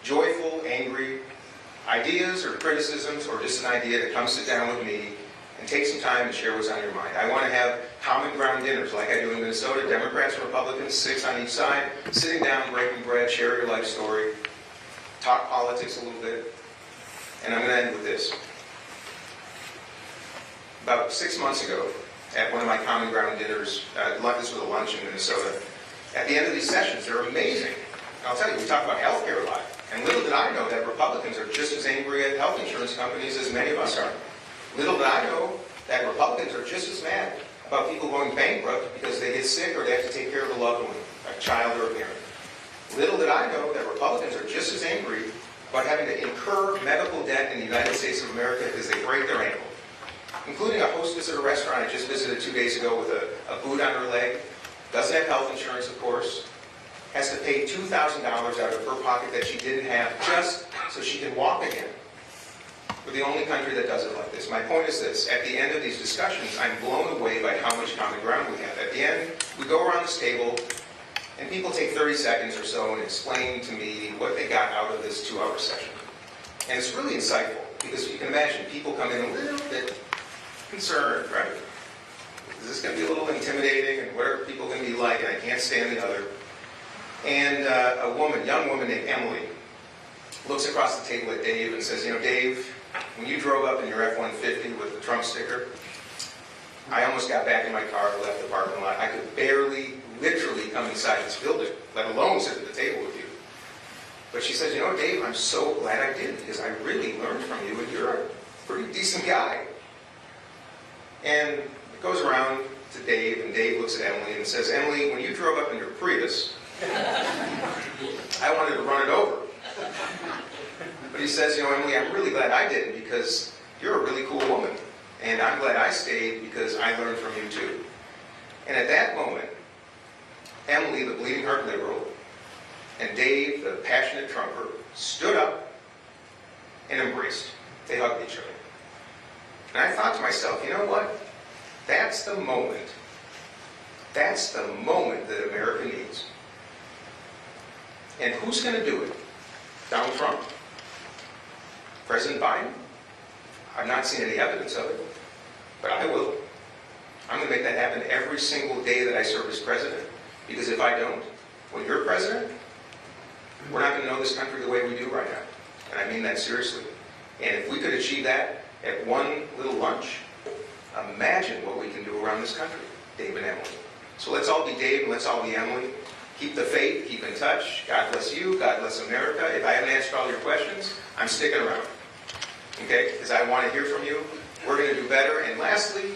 Speaker 1: joyful, angry, ideas or criticisms or just an idea to come sit down with me and take some time and share what's on your mind. I want to have common ground dinners like I do in Minnesota, Democrats and Republicans, 6 on each side, sitting down, breaking bread, share your life story, talk politics a little bit. And I'm going to end with this. About 6 months ago, at one of my common ground dinners, this was a lunch in Minnesota, at the end of these sessions, they're amazing. And I'll tell you, we talk about healthcare a lot. And little did I know that Republicans are just as angry at health insurance companies as many of us are. Little did I know that Republicans are just as mad about people going bankrupt because they get sick or they have to take care of a loved one, a child or a parent. Little did I know that Republicans are just as angry about having to incur medical debt in the United States of America because they break their ankle. Including a hostess at a restaurant I just visited 2 days ago with a boot on her leg, doesn't have health insurance, of course, has to pay $2,000 out of her pocket that she didn't have just so she can walk again. We're the only country that does it like this. My point is this. At the end of these discussions, I'm blown away by how much common ground we have. At the end, we go around this table, and people take 30 seconds or so and explain to me what they got out of this 2-hour session. And it's really insightful, because you can imagine people come in a little bit concerned, right? Is this going to be a little intimidating, and what are people going to be like, and I can't stand the other. And a young woman named Emily, looks across the table at Dave and says, you know, Dave, when you drove up in your F-150 with the Trump sticker, I almost got back in my car and left the parking lot. I could barely, literally come inside this building, let alone sit at the table with you. But she says, you know, Dave, I'm so glad I did, because I really learned from you, and you're a pretty decent guy. And it goes around to Dave, and Dave looks at Emily and says, Emily, when you drove up in your Prius, I wanted to run it over. But he says, you know, Emily, I'm really glad I didn't, because you're a really cool woman. And I'm glad I stayed because I learned from you too. And at that moment, Emily, the bleeding heart liberal, and Dave, the passionate Trumper, stood up and embraced. They hugged each other. And I thought to myself, you know what? That's the moment. That's the moment that America needs. And who's going to do it? Donald Trump? President Biden? I've not seen any evidence of it, but I will. I'm going to make that happen every single day that I serve as president. Because if I don't, when you're president, we're not going to know this country the way we do right now. And I mean that seriously. And if we could achieve that at one little lunch, imagine what we can do around this country, Dave and Emily. So let's all be Dave and let's all be Emily. Keep the faith, keep in touch. God bless you, God bless America. If I haven't answered all your questions, I'm sticking around. Okay? Because I want to hear from you. We're going to do better. And lastly,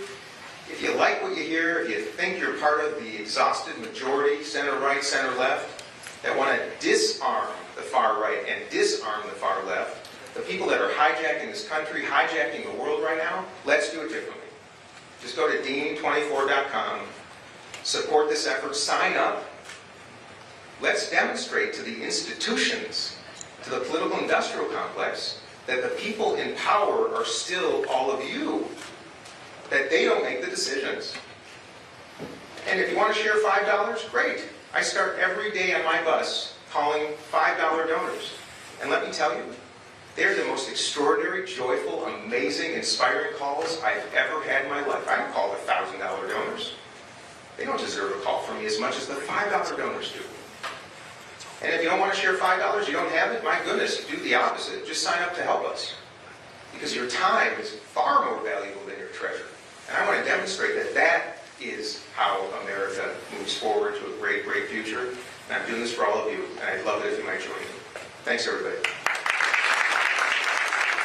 Speaker 1: if you like what you hear, if you think you're part of the exhausted majority, center right, center left, that want to disarm the far right and disarm the far left, the people that are hijacking this country, hijacking the world right now, let's do it differently. Just go to dean24.com, support this effort, sign up. Let's demonstrate to the institutions, to the political industrial complex, that the people in power are still all of you, that they don't make the decisions. And if you want to share $5, great. I start every day on my bus calling $5 donors. And let me tell you, they're the most extraordinary, joyful, amazing, inspiring calls I've ever had in my life. I don't call the $1,000 donors. They don't deserve a call from me as much as the $5 donors do. And if you don't want to share $5, you don't have it, my goodness, do the opposite. Just sign up to help us. Because your time is far more valuable than your treasure. And I want to demonstrate that that is how America moves forward to a great, great future. And I'm doing this for all of you, and I'd love it if you might join me. Thanks, everybody.